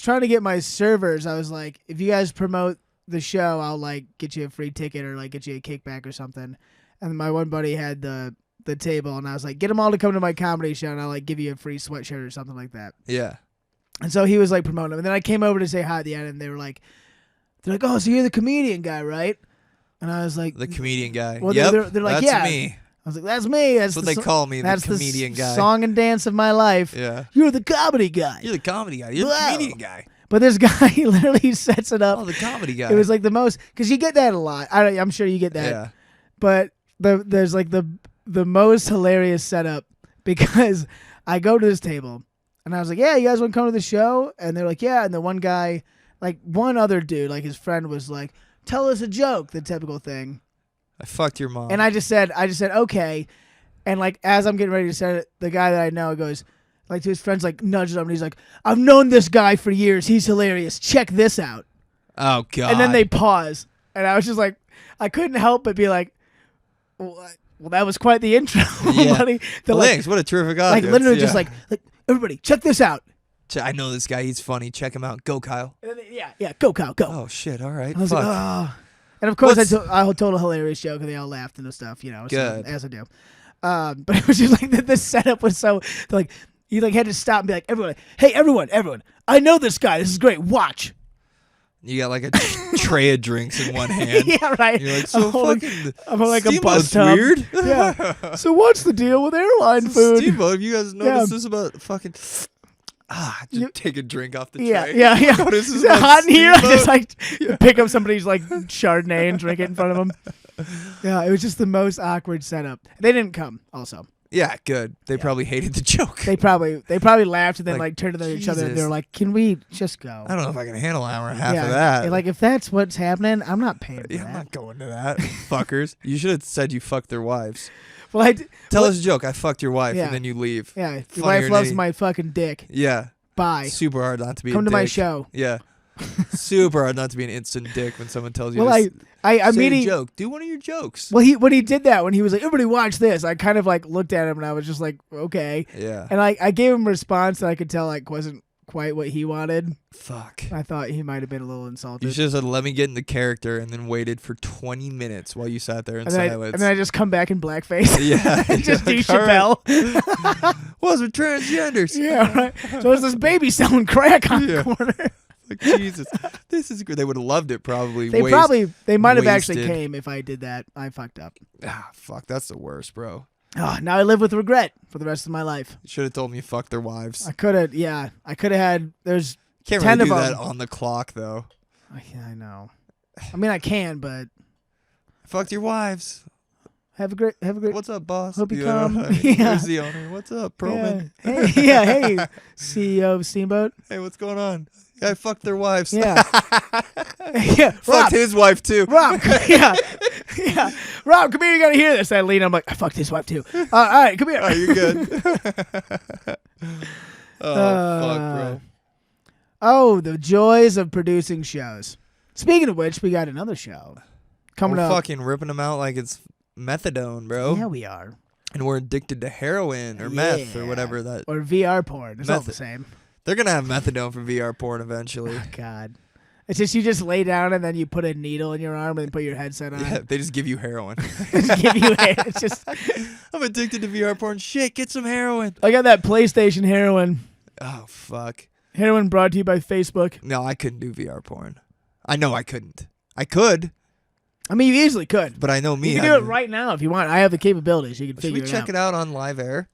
trying to get my servers. I was like, if you guys promote the show, I'll like get you a free ticket or like get you a kickback or something. And my one buddy had the table, and I was like, get them all to come to my comedy show, and I'll like give you a free sweatshirt or something like that. Yeah. And so he was like promoting them, and then I came over to say hi at the end, and they're like, oh, so you're the comedian guy, right? And I was like, the comedian guy. Well, yep, they're like, that's yeah. me. I was like, that's me. That's what they call me, the comedian guy. Song and dance of my life. Yeah. You're the comedy guy. You're the comedy guy. You're the comedian guy. But this guy he literally sets it up. Oh, the comedy guy. It was like the most, because you get that a lot. I'm sure you get that. Yeah. But there's like the most hilarious setup, because I go to this table and I was like, yeah, you guys want to come to the show? And they're like, yeah. And the one guy, like one other dude, like his friend was like, tell us a joke, the typical thing. I fucked your mom. And I just said, okay. And like, as I'm getting ready to say it, the guy that I know goes, like to his friends, like nudges him, and he's like, I've known this guy for years. He's hilarious. Check this out. Oh, God. And then they pause. And I was just like, I couldn't help but be like, well, that was quite the intro, Yeah. buddy. Thanks. What a terrific audience. Like literally yeah. just like, everybody, check this out. I know this guy. He's funny. Check him out. Go, Kyle. And then, yeah, go, Kyle, go. Oh, shit. All right. I was Fuck. like, oh. And of course, I told a hilarious joke, and they all laughed and stuff, you know, Good. So, as I do. But it was just like the setup was so like he like had to stop and be like, everyone, I know this guy. This is great. Watch. You got like a tray of drinks in one hand. Yeah, right. You're like, so I'm like a bus Steamboat's tub. weird. Yeah. So what's the deal with airline food? Steamboat, have you guys noticed this about fucking... just take a drink off the tray. Yeah. Notice Is it hot in here? I just like pick up somebody's like Chardonnay and drink it in front of them. Yeah, it was just the most awkward setup. They didn't come also. Yeah, good. They probably hated the joke. They probably laughed and then like turned to each other and they were like, "Can we just go?" I don't know if I can handle an hour and a half of that. And like if that's what's happening, I'm not paying for that. I'm not going to that. Fuckers. You should have said you fucked their wives. Well, Tell us a joke. I fucked your wife, Yeah. and then you leave. Yeah, your wife loves my fucking dick. Yeah. Bye. Super hard not to be Come a to my dick. show. Yeah. Super hard not to be an instant dick when someone tells you Well, I say mean, a joke. Do one of your jokes. Well, when he did that, when he was like, "Everybody watch this," I kind of like looked at him and I was just like, "Okay." Yeah. And I gave him a response that I could tell like wasn't quite what he wanted. Fuck. I thought he might have been a little insulted. You should have said, "Let me get in the character," and then waited for 20 minutes while you sat there in silence. And then I just come back in blackface. Yeah. and just do Like, all Chappelle. What's with transgenders? Yeah, right. So there's this baby selling crack on the corner. Like, Jesus, this is good. They would have loved it probably. They might have actually wasted. came if I did that. I fucked up. Fuck, that's the worst, bro. Oh, now I live with regret for the rest of my life. You should have told me you fucked their wives. I could have, yeah. I could have had, there's Can't 10 really do of that them. on the clock, though. Yeah, I know. I mean, I can, but Fucked your wives. have a great. What's up, boss? Hope you know, come. I mean, Yeah. Where's the owner? What's up, Perlman? Yeah. Hey, CEO of Steamboat. Hey, what's going on? Yeah, I fucked their wives. Yeah. Yeah. Fucked Rob. his wife, too. Rob. Yeah. Rob, come here. You gotta hear this. I lean. I'm like, I fucked his wife too. All right, come here. Oh, you're good. Fuck, bro. Oh, the joys of producing shows. Speaking of which, we got another show coming We're up. fucking ripping them out like it's methadone, bro. Yeah, we are. And we're addicted to heroin or meth or whatever that. Or VR porn. It's all the same. They're gonna have methadone for VR porn eventually. Oh, God. It's just you just lay down and then you put a needle in your arm and then put your headset on. Yeah, they just give you heroin. Just give you it's just I'm addicted to VR porn. Shit, get some heroin. I got that PlayStation heroin. Oh fuck. Heroin brought to you by Facebook. No, I couldn't do VR porn. I know I couldn't. I could, I mean, you easily could. but I know me. You can do it right now if you want. I have the capabilities. You can Should figure we it check out. it out on live air?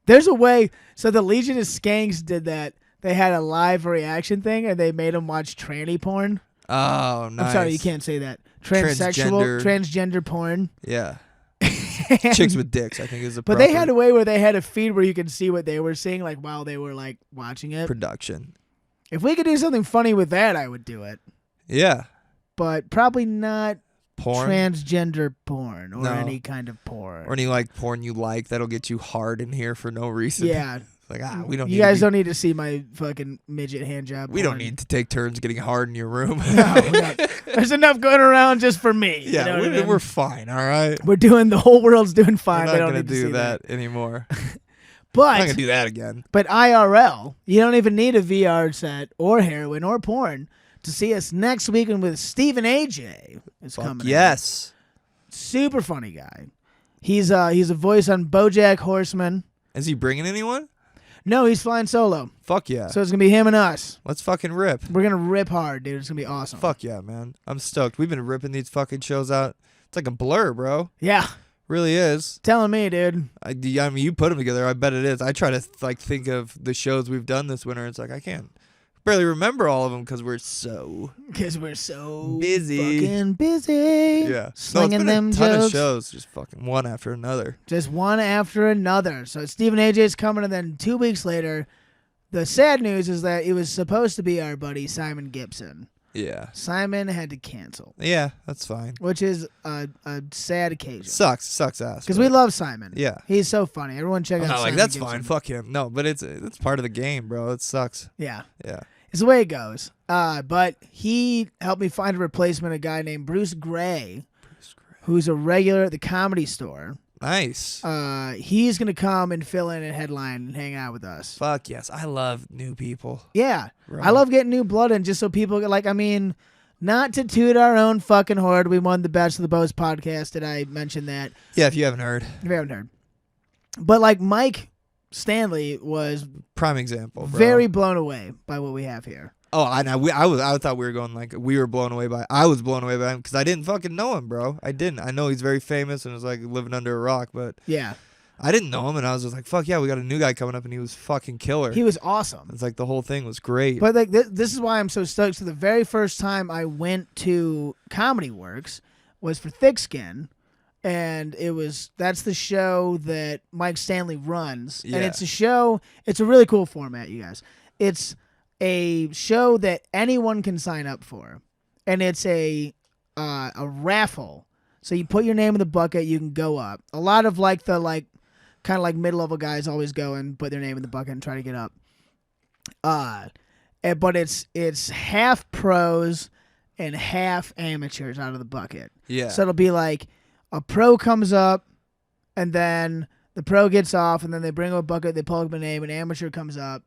There's a way. So the Legion of Skanks did that. They had a live reaction thing, and they made them watch tranny porn. Oh, nice. I'm sorry, you can't say that. Transgender porn. Yeah. Chicks with dicks, I think is a But they had a way where they had a feed where you could see what they were seeing, like while they were like watching it. production. If we could do something funny with that, I would do it. Yeah. But probably not Porn. transgender porn or No. any kind of porn. Or any like porn you like that'll get you hard in here for no reason. Yeah. Like, we don't You need guys to don't need to see my fucking midget hand job. we don't porn. need to take turns getting hard in your room. No. There's enough going around just for me. Yeah, you know what I mean? we're fine, all right? We're doing, the whole world's doing fine. We're They not don't going need to to do see that anymore. I'm not But going to do that again. But IRL, you don't even need a VR set or heroin or porn to see us next weekend with Stephen AJ is coming. Yes. Super funny guy. He's a voice on BoJack Horseman. Is he bringing anyone? No, he's flying solo. Fuck yeah. So it's going to be him and us. Let's fucking rip. We're going to rip hard, dude. It's going to be awesome. Fuck yeah, man. I'm stoked. We've been ripping these fucking shows out. It's like a blur, bro. Yeah. Really is. Telling me, dude. I mean, you put them together. I bet it is. I try to think of the shows we've done this winter. It's like I can't barely remember all of them because we're so busy. Fucking busy. Yeah. Slinging them a ton jokes. of shows, just fucking one after another. Just one after another. So Stephen AJ's coming, and then 2 weeks later, the sad news is that it was supposed to be our buddy Simon Gibson. Yeah. Simon had to cancel. Yeah, that's fine. Which is a sad occasion. Sucks ass. Because we love Simon. Yeah. He's so funny. Everyone check out Simon like, that's Gibson. fine. Fuck him. No, but it's part of the game, bro. It sucks. Yeah. Yeah. It's the way it goes. But he helped me find a replacement, a guy named Bruce Gray, who's a regular at the Comedy Store. Nice. He's going to come and fill in and headline and hang out with us. Fuck yes. I love new people. Yeah. Right. I love getting new blood in just so people get, like, I mean, not to toot our own fucking horn. We won the Best of the Bows podcast. Did I mention that? Yeah, if you haven't heard. If you haven't heard. But, like, Mike Stanley was prime example, bro. Very blown away by what we have here. Oh, I thought we were going like we were blown away by. I was blown away by him because I didn't fucking know him, bro. I didn't. I know he's very famous and was like living under a rock, but yeah, I didn't know him, and I was just like, fuck yeah, we got a new guy coming up, and he was fucking killer. He was awesome. It's like the whole thing was great. But like this is why I'm so stoked. So the very first time I went to Comedy Works was for Thick Skin. And that's the show that Mike Stanley runs. Yeah. And it's a really cool format, you guys. It's a show that anyone can sign up for. And it's a raffle. So you put your name in the bucket, you can go up. A lot of like the kind of like mid-level guys always go and put their name in the bucket and try to get up. But it's half pros and half amateurs out of the bucket. Yeah. So it'll be like a pro comes up, and then the pro gets off, and then they bring up a bucket, they pull up a name, an amateur comes up,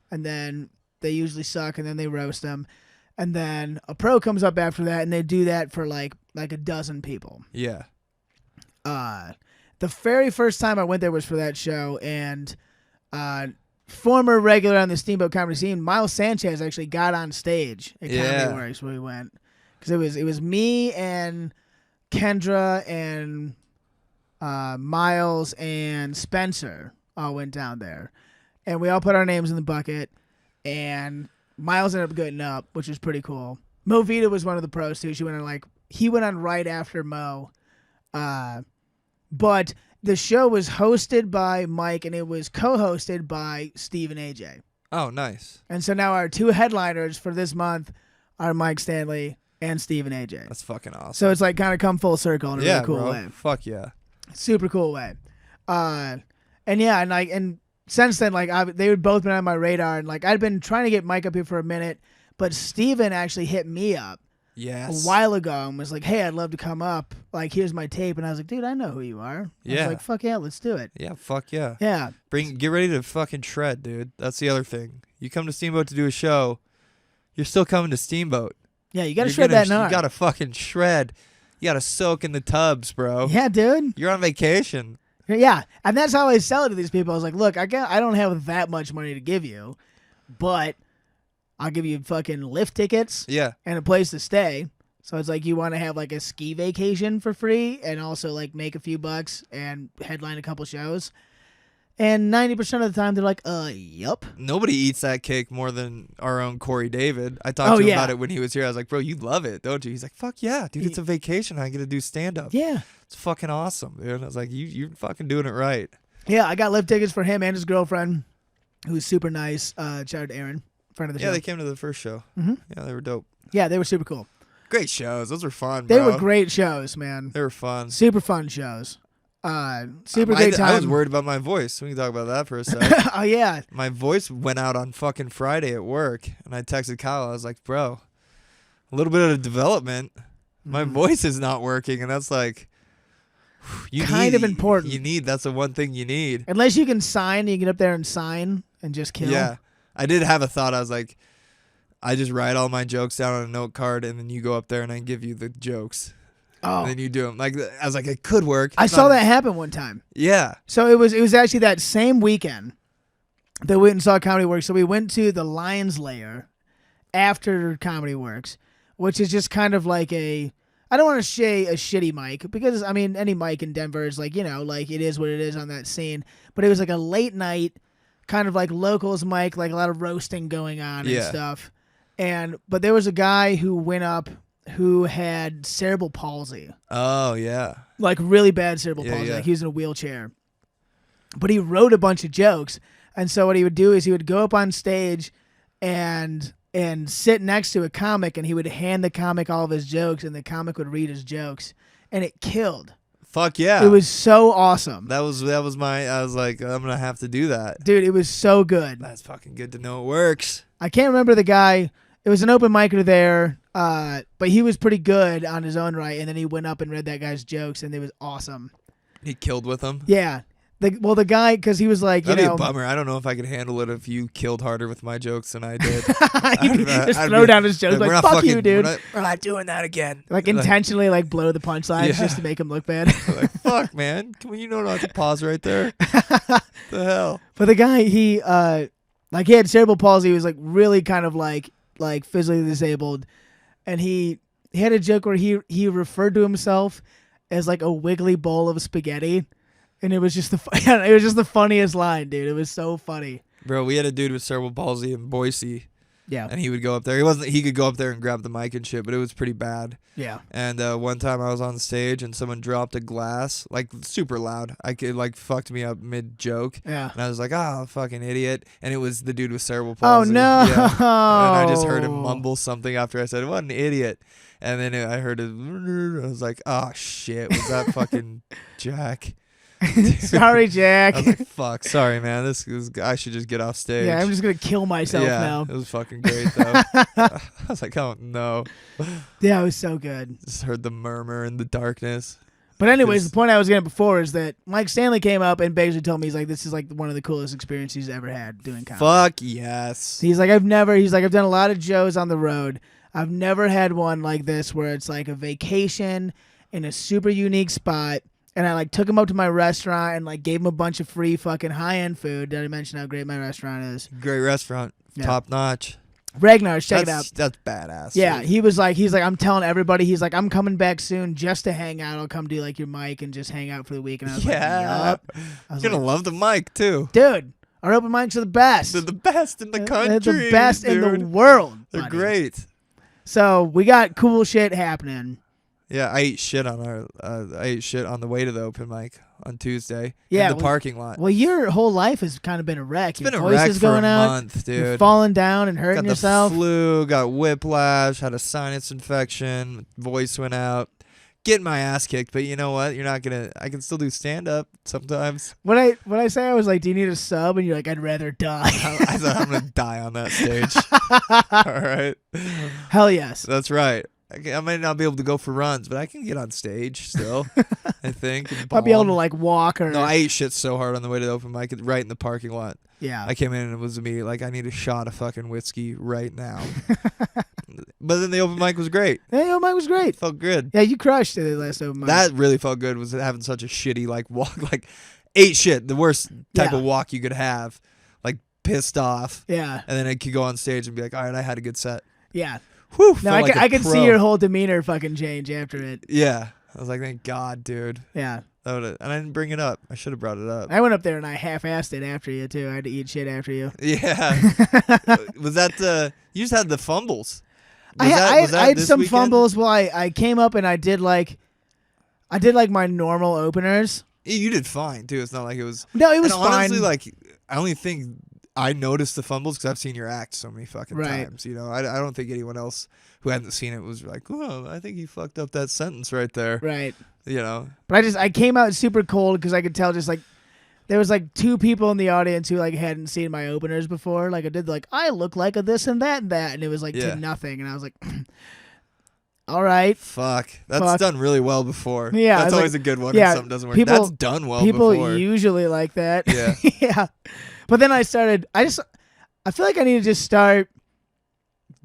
and then they usually suck, and then they roast them. And then a pro comes up after that, and they do that for like a dozen people. Yeah. The very first time I went there was for that show, and former regular on the Steamboat Comedy scene, Miles Sanchez actually got on stage at Comedy Works where we went. Because it was me and Kendra and Miles and Spencer all went down there, and we all put our names in the bucket, and Miles ended up getting up, which was pretty cool. Mo Vita was one of the pros too. He went on right after Mo, but the show was hosted by Mike and it was co-hosted by Steve and AJ. Oh, nice. And so now our two headliners for this month are Mike Stanley and Steve and AJ. That's fucking awesome. So it's like kind of come full circle in a really cool way. Fuck yeah. Super cool way. And since then, they would both been on my radar, and I'd been trying to get Mike up here for a minute, but Steven actually hit me up a while ago and was like, hey, I'd love to come up. Like, here's my tape. And I was like, dude, I know who you are. I was like, fuck yeah, let's do it. Yeah, fuck yeah. Yeah. Get ready to fucking shred, dude. That's the other thing. You come to Steamboat to do a show, you're still coming to Steamboat. Yeah, you gotta shred that nut. You gotta fucking shred. You gotta soak in the tubs, bro. Yeah, dude. You're on vacation. Yeah, and that's how I sell it to these people. I was like, look, I don't have that much money to give you, but I'll give you fucking lift tickets and a place to stay. So it's like you want to have like a ski vacation for free and also like make a few bucks and headline a couple shows. And 90% of the time, they're like, yup. Nobody eats that cake more than our own Corey David. I talked to him about it when he was here. I was like, bro, you love it, don't you? He's like, fuck yeah, dude, it's a vacation. I get to do stand-up. Yeah. It's fucking awesome, dude. I was like, you're fucking doing it right. Yeah, I got lift tickets for him and his girlfriend, who's super nice. Shout out to Aaron, friend of the show. Yeah, they came to the first show. Mm-hmm. Yeah, they were dope. Yeah, they were super cool. Great shows. Those were fun, They bro. were great shows, man. They were fun. Super fun shows. Super great time. I was worried about my voice. We can talk about that for a sec. Oh, yeah. My voice went out on fucking Friday at work, and I texted Kyle. I was like, bro, a little bit of development. My voice is not working, and that's like... important. That's the one thing you need. Unless you can sign, you get up there and sign and just kill. Yeah. I did have a thought. I was like, I just write all my jokes down on a note card, and then you go up there and I give you the jokes. Oh. And then you do them. Like, I was like, it could work. I saw that happen one time. Yeah. So it was actually that same weekend that we went and saw Comedy Works. So we went to the Lion's Lair after Comedy Works, which is just kind of like I don't want to say a shitty mic, because, I mean, any mic in Denver is like, like it is what it is on that scene. But it was like a late night kind of like locals mic, like a lot of roasting going on and stuff. But there was a guy who went up who had cerebral palsy. Oh, yeah. Like really bad cerebral palsy. Like he was in a wheelchair. But he wrote a bunch of jokes. And so what he would do is he would go up on stage and sit next to a comic, and he would hand the comic all of his jokes, and the comic would read his jokes. And it killed. Fuck yeah. It was so awesome. That was I was like, I'm going to have to do that. Dude, it was so good. That's fucking good to know it works. I can't remember the guy. It was an open micer there, but he was pretty good on his own right, and then he went up and read that guy's jokes, and it was awesome. He killed with them? Yeah. The guy, because he was like, That'd be a bummer. I don't know if I could handle it if you killed harder with my jokes than I did. Just throw down his jokes, like, fuck you, dude. We're not doing that again. Like, intentionally, like, blow the punchlines just to make him look bad. Like, fuck, man. You know not to pause right there? The hell? But the guy, he had cerebral palsy. He was, like, really kind of, like physically disabled. And he had a joke where he referred to himself as, like, a wiggly bowl of spaghetti. And it was just the funniest line, dude. It was so funny. Bro, we had a dude with cerebral palsy in Boise. Yeah. And he would go up there. He could go up there and grab the mic and shit, but it was pretty bad. Yeah. And one time I was on stage and someone dropped a glass, like super loud. It like fucked me up mid joke. Yeah. And I was like, fucking idiot. And it was the dude with cerebral palsy. Oh no. Yeah. And I just heard him mumble something after I said, what an idiot. And then I heard it. I was like, oh shit, was that fucking Jack? Sorry, Jack. I was like, fuck, sorry, man. I should just get off stage. Yeah, I'm just gonna kill myself now. It was fucking great though. I was like, oh no. Yeah, it was so good. Just heard the murmur in the darkness. But anyways, the point I was getting before is that Mike Stanley came up and basically told me, he's like, this is like one of the coolest experiences he's ever had doing comedy. Fuck yes. He's like, I've done a lot of shows on the road. I've never had one like this where it's like a vacation in a super unique spot. And I like took him up to my restaurant and like gave him a bunch of free fucking high-end food. Did I mention how great my restaurant is? Great restaurant. Yeah. Top notch. Ragnar's, check it out. That's badass. Yeah, dude. He's like, I'm telling everybody, he's like, I'm coming back soon just to hang out. I'll come do like your mic and just hang out for the week. And I was like, yup. You're gonna love the mic too. Dude, our open mics are the best. They're the best in the country. They're the best in the world. They're buddy. Great. So we got cool shit happening. Yeah, I ate shit on the way to the open mic on Tuesday. Yeah, in the parking lot. Well, your whole life has kind of been a wreck. It's been your a wreck is for going a out, month, dude. You're falling down and hurting yourself. Got the flu, got whiplash, had a sinus infection, voice went out. Getting my ass kicked, but you know what? I can still do stand up sometimes. When I say, I was like, do you need a sub? And you're like, I'd rather die. I thought I'm gonna die on that stage. All right. Hell yes. That's right. I might not be able to go for runs, but I can get on stage still. I think. I'll be able to like walk or. No, I ate shit so hard on the way to the open mic, right in the parking lot. Yeah. I came in and it was immediate like, I need a shot of fucking whiskey right now. But then the open mic was great. Yeah, the open mic was great. It felt good. Yeah, you crushed it the last open mic. That really felt good. Was having such a shitty like walk, like ate shit, the worst type of walk you could have, like pissed off. Yeah. And then I could go on stage and be like, all right, I had a good set. Yeah. Whew, no, I could see your whole demeanor fucking change after it. Yeah. I was like, thank God, dude. Yeah. And I didn't bring it up. I should have brought it up. I went up there and I half-assed it after you, too. I had to eat shit after you. Yeah. Was that you just had the fumbles? I had some weekend? Fumbles. Well, I came up and I did like my normal openers. You did fine, too. It's not like it was. No, it was fine. Honestly, like, I only think I noticed the fumbles because I've seen your act so many fucking times. You know, I don't think anyone else who hadn't seen it was like, oh, I think you fucked up that sentence right there. Right. You know. But I came out super cold because I could tell just like there was like two people in the audience who like hadn't seen my openers before. Like I did like, I look like a this and that, and it was like to nothing. And I was like, all right. Fuck. That's done really well before. Yeah. That's always a good one yeah, when something doesn't work. That's done well people before. People usually like that. Yeah. Yeah. But then I feel like I need to just start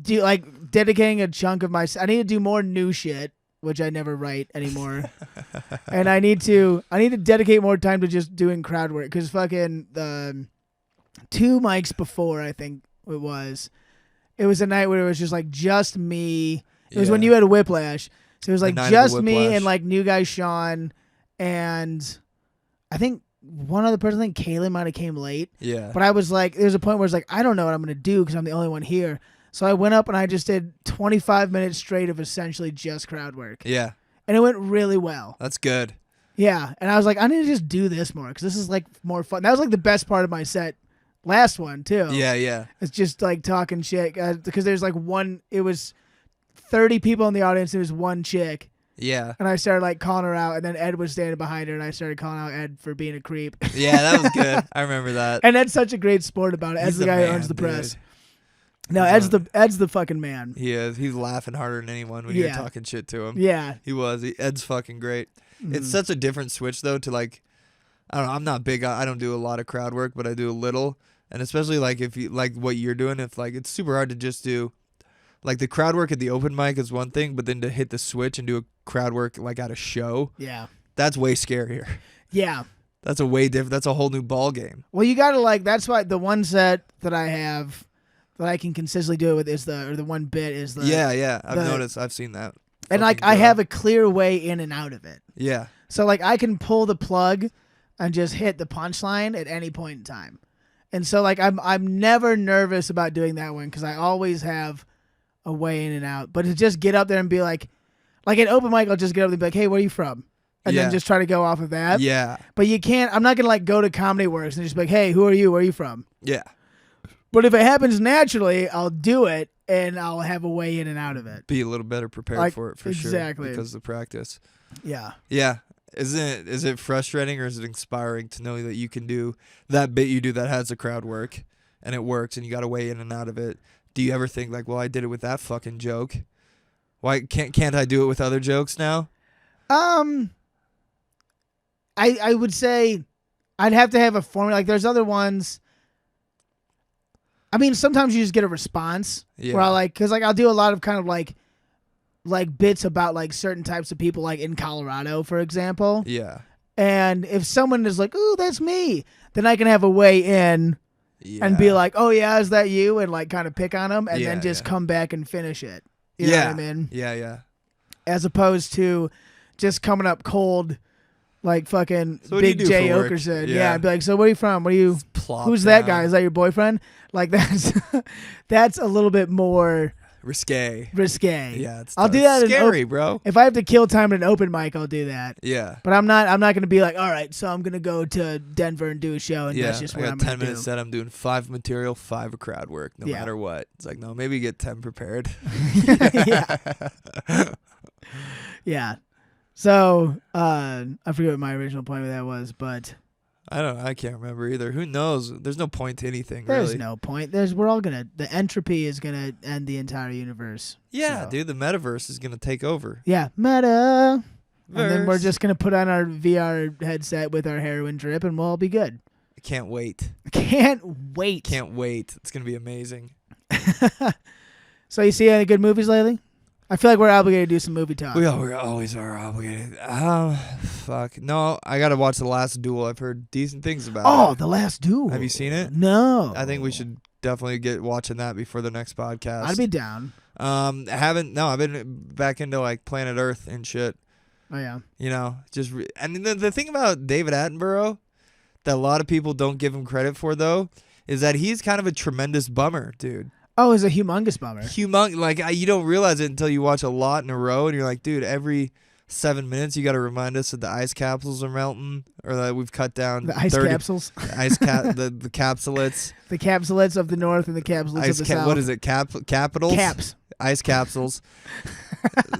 dedicating a chunk of my. I need to do more new shit, which I never write anymore, and I need to dedicate more time to just doing crowd work because fucking 2 mics before I think it was a night where it was just me. It was when you had a Whiplash, so it was just me and new guy Sean, and I think one other person. I think Kaylin might have came late. Yeah, but I was there's a point where it's I don't know what I'm gonna do because I'm the only one here. So I went up and I just did 25 minutes straight of essentially just crowd work. Yeah. And it went really well. That's good. Yeah. And I was I need to just do this more because this is more fun. That was the best part of my set. Last one too. Yeah, yeah. It's just talking shit because there's it was 30 people in the audience. There was one chick. Yeah. And I started calling her out and then Ed was standing behind her and I started calling out Ed for being a creep. Yeah, that was good. I remember that. And Ed's such a great sport about it. Ed's the guy who owns the press. No, Ed's the fucking man. He is. He's laughing harder than anyone when you're talking shit to him. Yeah. He was. Ed's fucking great. It's such a different switch though to I don't know, I'm not big. I don't do a lot of crowd work, but I do a little. And especially if you what you're doing, if it's super hard to just do the crowd work at the open mic is one thing, but then to hit the switch and do a crowd work at a show. Yeah. That's way scarier. Yeah. That's a way different. That's a whole new ball game. Well, you gotta that's why the one set that I have that I can consistently do it with is the one bit is the yeah. I've noticed. I've seen that. And I have a clear way in and out of it. Yeah. So I can pull the plug and just hit the punchline at any point in time. And so I'm never nervous about doing that one because I always have a way in and out. But to just get up there and be like at open mic, I'll just get up and be like, hey, where are you from? And then just try to go off of that. Yeah. But you can't. I'm not gonna go to Comedy Works and just be like, hey, who are you? Where are you from? Yeah. But if it happens naturally, I'll do it and I'll have a way in and out of it. Be a little better prepared for it for sure. Exactly. Because of the practice. Yeah. Yeah. Is it frustrating or is it inspiring to know that you can do that bit you do that has the crowd work and it works and you got a way in and out of it? Do you ever think well, I did it with that fucking joke. Why can't I do it with other jokes now? I would say I'd have to have a formula. There's other ones. I mean, sometimes you just get a response where because I'll do a lot of kind of bits about certain types of people in Colorado, for example. Yeah. And if someone is "Ooh, that's me," then I can have a way in and be like, "Oh yeah, is that you?" and kind of pick on them and then just come back and finish it. You know what I mean? Yeah, yeah. As opposed to just coming up cold. Fucking so Big J Okerson. Yeah. I'd be like, so where are you from? What are you? Who's that guy? Is that your boyfriend? That's a little bit more risque. Yeah, it's I'll do that. Scary, bro. If I have to kill time at an open mic, I'll do that. Yeah. But I'm not gonna be all right, so I'm gonna go to Denver and do a show, and that's just what I'm gonna do. 10 minutes set. I'm doing 5 material, 5 of crowd work, no matter what. It's no, maybe get 10 prepared. Yeah. Yeah. So, I forget what my original point of that was, but I can't remember either. Who knows? There's no point to anything, There's really. no point. The entropy is gonna end the entire universe. Yeah, so. dude, the metaverse is gonna take over. Yeah, meta. And then we're just gonna put on our VR headset with our heroin drip, and we'll all be good. I can't wait. Can't wait. It's gonna be amazing. So you see any good movies lately? I feel like we're obligated to do some movie talk. We always are obligated. Fuck. No, I gotta watch The Last Duel. I've heard decent things about it. Oh, The Last Duel. Have you seen it? No. I think we should definitely get watching that before the next podcast. I'd be down. I've been back into Planet Earth and shit. Oh yeah. And the thing about David Attenborough that a lot of people don't give him credit for though is that he's kind of a tremendous bummer, dude. Oh, it's a humongous bummer. You don't realize it until you watch a lot in a row, and you're like, dude, every 7 minutes you got to remind us that the ice capsules are melting, or that we've cut down the ice capsules, the capsulates, the capsulates of the north and the capsulates of the south. What is it? Capitals? Caps. Ice capsules.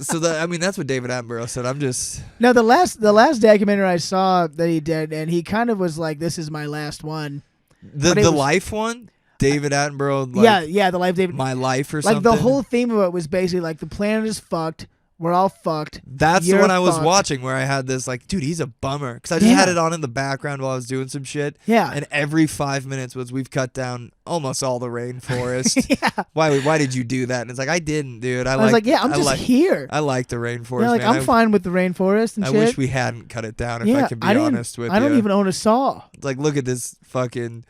So that's what David Attenborough said. I'm just the last documentary I saw that he did, and he kind of was like, "This is my last one." The life one. David Attenborough, the life David. My life or something. The whole theme of it was basically the planet is fucked. We're all fucked. That's You're the one I was fucked. watching where I had this like, dude, he's a bummer. Because I just had it on in the background while I was doing some shit. Yeah. And every 5 minutes was we've cut down almost all the rainforest. Yeah. Why did you do that? And it's like, I didn't, dude. I was like, yeah, I'm just here. I like the rainforest, Yeah, like, man. I'm fine with the rainforest and I shit. wish we hadn't cut it down, if I could be honest with you. I don't even own a saw. Like, look at this fucking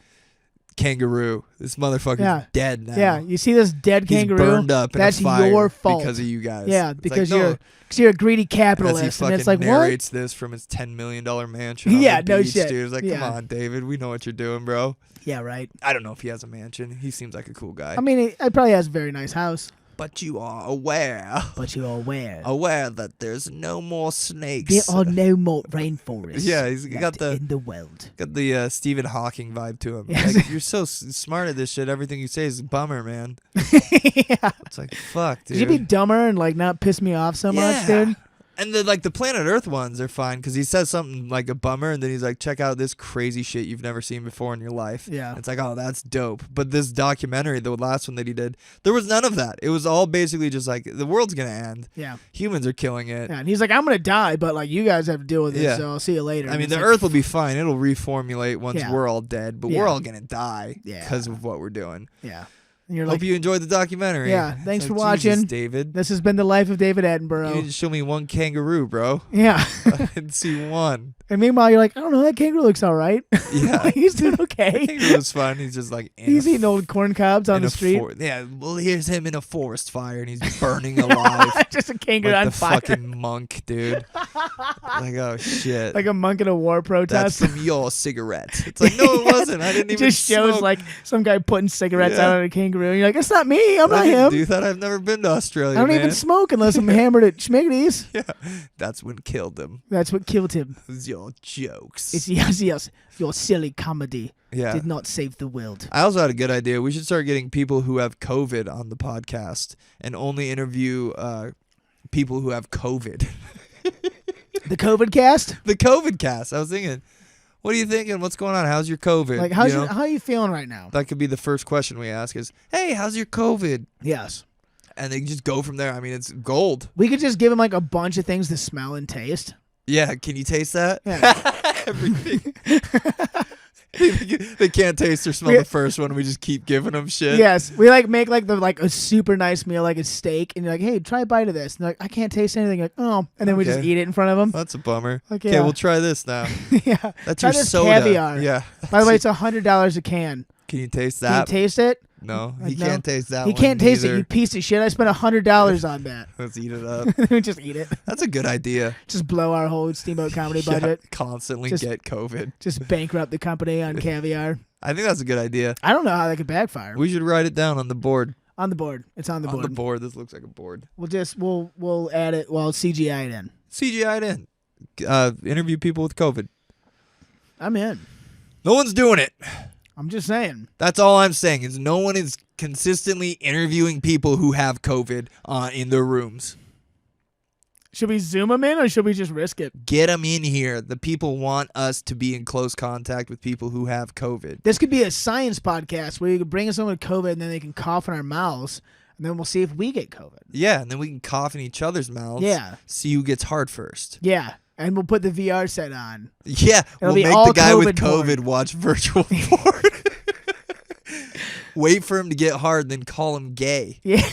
kangaroo. This motherfucker's dead now. Yeah, you see this dead kangaroo? He's burned up in That's a fire your fault. because of you guys. Yeah, It's because like, you're a greedy as he capitalist. fucking And it's like, narrates this from his $10 million mansion on Yeah, the no beach, shit. dude. It's like, come on, David. We know what you're doing, bro. what? Yeah, right. I don't know if he has a mansion. He seems like a cool guy. I mean, it probably has a very nice house. But you are aware. But you are aware. Aware that there's no more snakes. There are no more rainforests. Yeah, he's got the in the world. Got the Stephen Hawking vibe to him. Yes. Like, you're so smart at this shit. Everything you say is a bummer, man. Yeah. It's like, fuck, dude. Should you be dumber and like not piss me off so much, dude? And the Planet Earth ones are fine because he says something like a bummer, and then he's like, check out this crazy shit you've never seen before in your life. Yeah. It's like, oh, that's dope. But this documentary, the last one that he did, there was none of that. It was all basically just like, the world's going to end. Yeah. Humans are killing it. Yeah, and he's like, I'm gonna die, but like you guys have to deal with it, Yeah. so I'll see you later. I And mean, it's the like, Earth will be fine. It'll reformulate once we're all dead, but we're Yeah. all going to die because of what we're doing. Yeah. And you're Hope like, you enjoyed the documentary. Yeah, It's thanks like, for watching. Jesus, David. this has been the life of David You Attenborough. didn't show me one kangaroo, bro. Yeah. I didn't see one. And meanwhile, you're like, I don't know, that kangaroo looks all right. Yeah. He's doing okay. Kangaroo was fun. He's just like He's eating old corn cobs on the street. Yeah, well, here's him in a forest fire, and he's burning alive. Just a kangaroo like on the fire. fucking monk, dude. Like, oh shit. Like a monk in a war That's protest. from your cigarette. It's like, no, it wasn't. I didn't It even just shows smoke. like some guy putting cigarettes Yeah. out on a kangaroo. And you're like, it's not me. I'm not I didn't him. do that. I've never been to Australia, I don't man. even smoke unless I'm hammered at Schmiggy's. Yeah, that's what killed him. That's what killed him. It was your jokes. It's yes. Your silly comedy Yeah. did not save the world. I also had a good idea. We should start getting people who have COVID on the podcast and only interview people who have COVID. The COVID cast? The COVID cast. I was thinking, what are you thinking? What's going on? How's your COVID? Like, how are you feeling right now? That could be the first question we ask is, hey, how's your COVID? Yes. And they can just go from there. I mean, it's gold. We could just give him like a bunch of things to smell and taste. Yeah, can you taste that? Yeah. Everything. They can't taste or smell the first one. We just keep giving them shit. Yes, we like make like a super nice meal, like a steak, and you're like, hey, try a bite of this. And they're like, I can't taste anything. You're like, oh, and then we just Okay. eat it in front of them. That's a bummer. Like, Okay, yeah. we'll try this now. Yeah, That's try your this soda. caviar. Yeah. By the way, it's $100 a can. Can you taste Can you that? taste it? No, Like, he no. can't taste that He one can't taste it. either. You piece of shit. I spent $100 on that. Let's eat it up. We just eat it. That's a good idea. Just blow our whole Steamboat Comedy Yeah, budget. constantly Just- get COVID. Just bankrupt the company on caviar. I think that's a good idea. I don't know how that could backfire. We should write it down on the board. On the board. It's on the On board. the board. This looks like a board. We'll add it. Well, CGI it in. CGI'd in. Interview people with COVID. I'm in. No one's doing it. I'm just saying. That's all I'm saying is no one is consistently interviewing people who have COVID in their rooms. Should we zoom them in or should we just risk it? Get them in here. The people want us to be in close contact with people who have COVID. This could be a science podcast where you could bring in someone with COVID and then they can cough in our mouths and then we'll see if we get COVID. Yeah, and then we can cough in each other's mouths. Yeah. See who gets hard first. Yeah. And we'll put the VR set on. Yeah, It'll we'll be make all the guy with COVID COVID watch virtual porn. Wait for him to get hard, then call him gay. Yeah.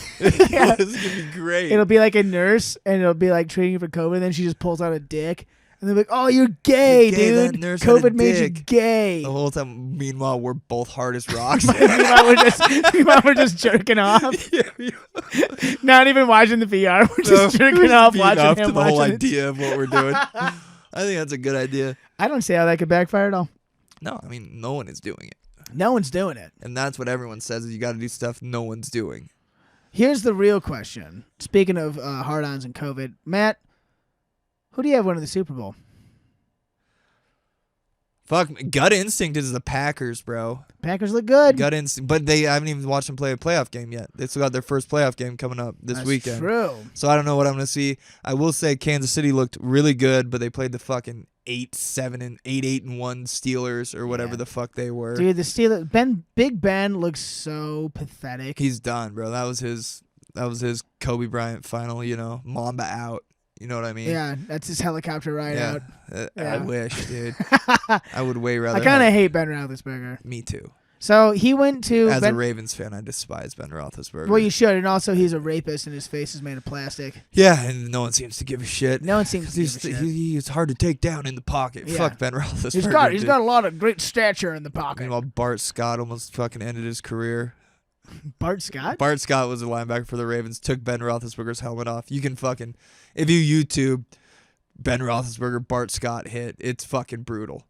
Yeah. This is gonna be great. It'll be like a nurse and it'll be like treating you for COVID and then she just pulls out a dick. And they're like, oh, you're gay, You're gay, that dude. nurse had a COVID made you dick." gay. The whole time, meanwhile, we're both hard as rocks. meanwhile, we're just jerking off. Not even watching the VR. We're just jerking off, beating watching off him to the whole watching it. idea of what we're doing. I think that's a good idea. I don't see how that could backfire at all. No, I mean, no one is doing it. No one's doing it. And that's what everyone says is you got to do stuff no one's doing. Here's the real question. Speaking of hard-ons and COVID, Matt, who do you have winning the Super Bowl? Fuck, gut instinct is the Packers, bro. Packers look good. Gut instinct, but I haven't even watched them play a playoff game yet. They still got their first playoff game coming up this That's weekend. true. So I don't know what I'm gonna see. I will say Kansas City looked really good, but they played the fucking 8-7 and 8-1 Steelers or whatever the fuck they were. Dude, the Steelers, Big Ben looks so pathetic. He's done, bro. That was his That was his Kobe Bryant final, Mamba out. You know what I mean? Yeah, that's his helicopter ride out. I wish, dude. I would way rather. I kind of hate Ben Roethlisberger. Me too. So he went to... As a Ravens fan, I despise Ben Roethlisberger. Well, you should. And also, he's a rapist and his face is made of plastic. Yeah, and no one seems to give a shit. No one seems to give a shit. He's hard to take down in the pocket. Yeah. Fuck Ben Roethlisberger. He's got a lot of great stature in the pocket. Meanwhile, Bart Scott almost fucking ended his career. Bart Scott? Bart Scott was a linebacker for the Ravens, took Ben Roethlisberger's helmet off. You can fucking... If you YouTube Ben Roethlisberger, Bart Scott hit, it's fucking brutal.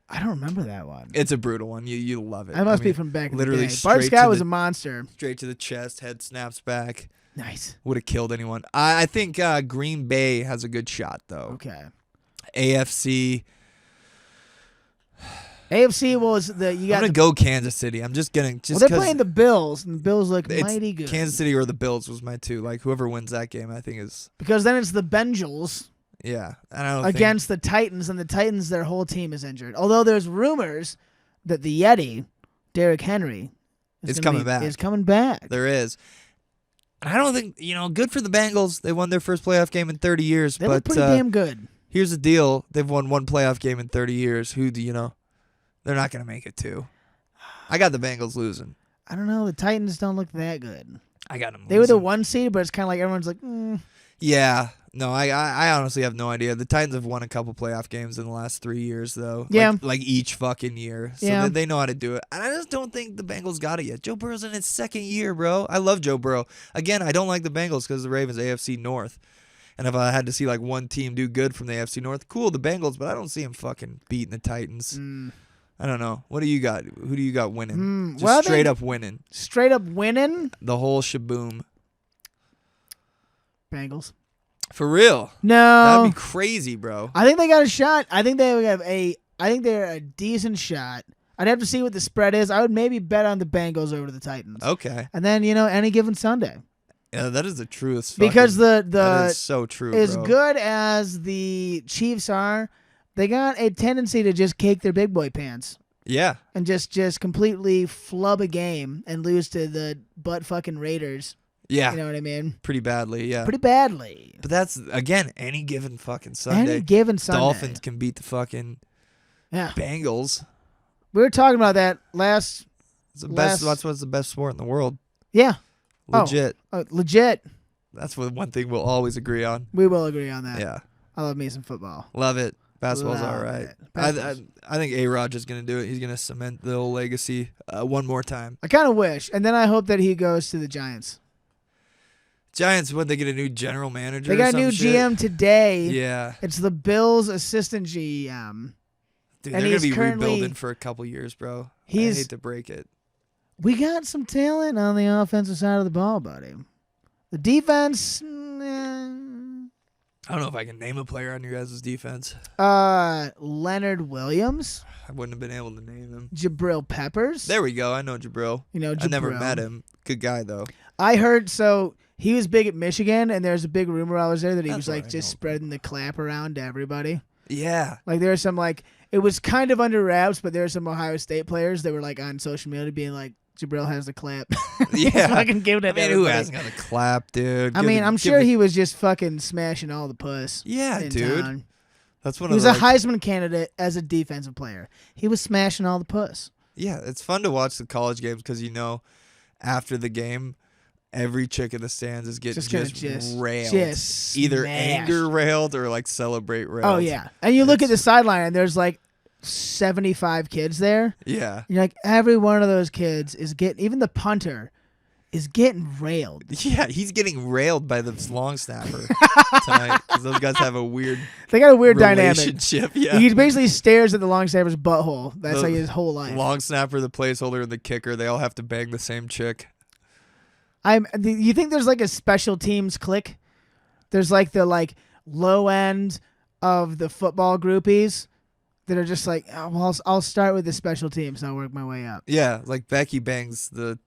I don't remember that one. It's a brutal one. You love it. I must be from back in the literally day. Bart Scott was a monster. Straight to the chest, head snaps back. Nice. Would have killed anyone. I think Green Bay has a good shot, though. Okay. AFC was I'm gonna go Kansas City. I'm just getting they're playing the Bills, and the Bills look mighty good. Kansas City or the Bills was my two. Like whoever wins that game, I think is because then it's the Bengals. Yeah, and I don't against the Titans, and the Titans, their whole team is injured. Although there's rumors that the Yeti, Derrick Henry, is coming back. There is. I don't think good for the Bengals. They won their first playoff game in 30 years. They look pretty damn good. Here's the deal: they've won one playoff game in 30 years. Who do you know? They're not going to make it two. I got the Bengals losing. I don't know. The Titans don't look that good. I got them losing. They were the 1 seed, but it's kind of like everyone's like, Yeah. No, I honestly have no idea. The Titans have won a couple playoff games in the last 3 years, though. Yeah. Like each fucking year. So they know how to do it. And I just don't think the Bengals got it yet. Joe Burrow's in his second year, bro. I love Joe Burrow. Again, I don't like the Bengals because the Ravens AFC North. And if I had to see like one team do good from the AFC North, cool, the Bengals, but I don't see them fucking beating the Titans. I don't know. What do you got? Who do you got winning? Just straight up winning. Straight up winning? The whole shaboom. Bengals. For real? No. That'd be crazy, bro. I think they got a shot. I think they're a decent shot. I'd have to see what the spread is. I would maybe bet on the Bengals over the Titans. Okay. And then, any given Sunday. Yeah, that is the truest. Because that is so true. As good as the Chiefs are, they got a tendency to just cake their big boy pants. Yeah. And just completely flub a game and lose to the butt fucking Raiders. Yeah. You know what I mean? Pretty badly, yeah. Pretty badly. But that's, again, any given fucking Sunday. Any given Sunday. Dolphins can beat the fucking Bengals. We were talking about that last... That's what's the best sport in the world. Yeah. Legit. Legit. That's one thing we'll always agree on. We will agree on that. Yeah. I love me some football. Love it. Basketball's all right. I think A-Rod is going to do it. He's going to cement the old legacy one more time. I kind of wish. And then I hope that he goes to the Giants. Giants, they get a new general manager? They got a new GM today. Yeah. It's the Bills' assistant GM. Dude, they're going to be rebuilding for a couple years, bro. I hate to break it. We got some talent on the offensive side of the ball, buddy. The defense... I don't know if I can name a player on your guys' defense. Leonard Williams. I wouldn't have been able to name him. Jabril Peppers. There we go. I know Jabril. Jabril. I never met him. Good guy, though. I heard, he was big at Michigan, and there's a big rumor I was there that he was, just spreading the clap around to everybody. Yeah. Like, there was some, it was kind of under wraps, but there were some Ohio State players that were, on social media being like, Jabril has the clap. Yeah. Fucking giving it who hasn't got a clap, dude? I'm sure he was just fucking smashing all the puss. Yeah, dude. Town. That's one he was a Heisman candidate as a defensive player. He was smashing all the puss. Yeah, it's fun to watch the college games because after the game, every chick in the stands is getting just railed. Either anger railed or celebrate railed. Oh, yeah. And you look at the sideline and there's 75 kids there. Yeah. You're like, every one of those kids is even the punter is getting railed. Yeah, he's getting railed by the long snapper tonight because those guys have They got a weird relationship. Yeah. He basically stares at the long snapper's butthole. That's his whole life. Long snapper, the placeholder, and the kicker, they all have to bang the same chick. You think there's a special teams clique? There's the low end of the football groupies that are just I'll start with the special teams and I'll work my way up. Yeah, Becky bangs the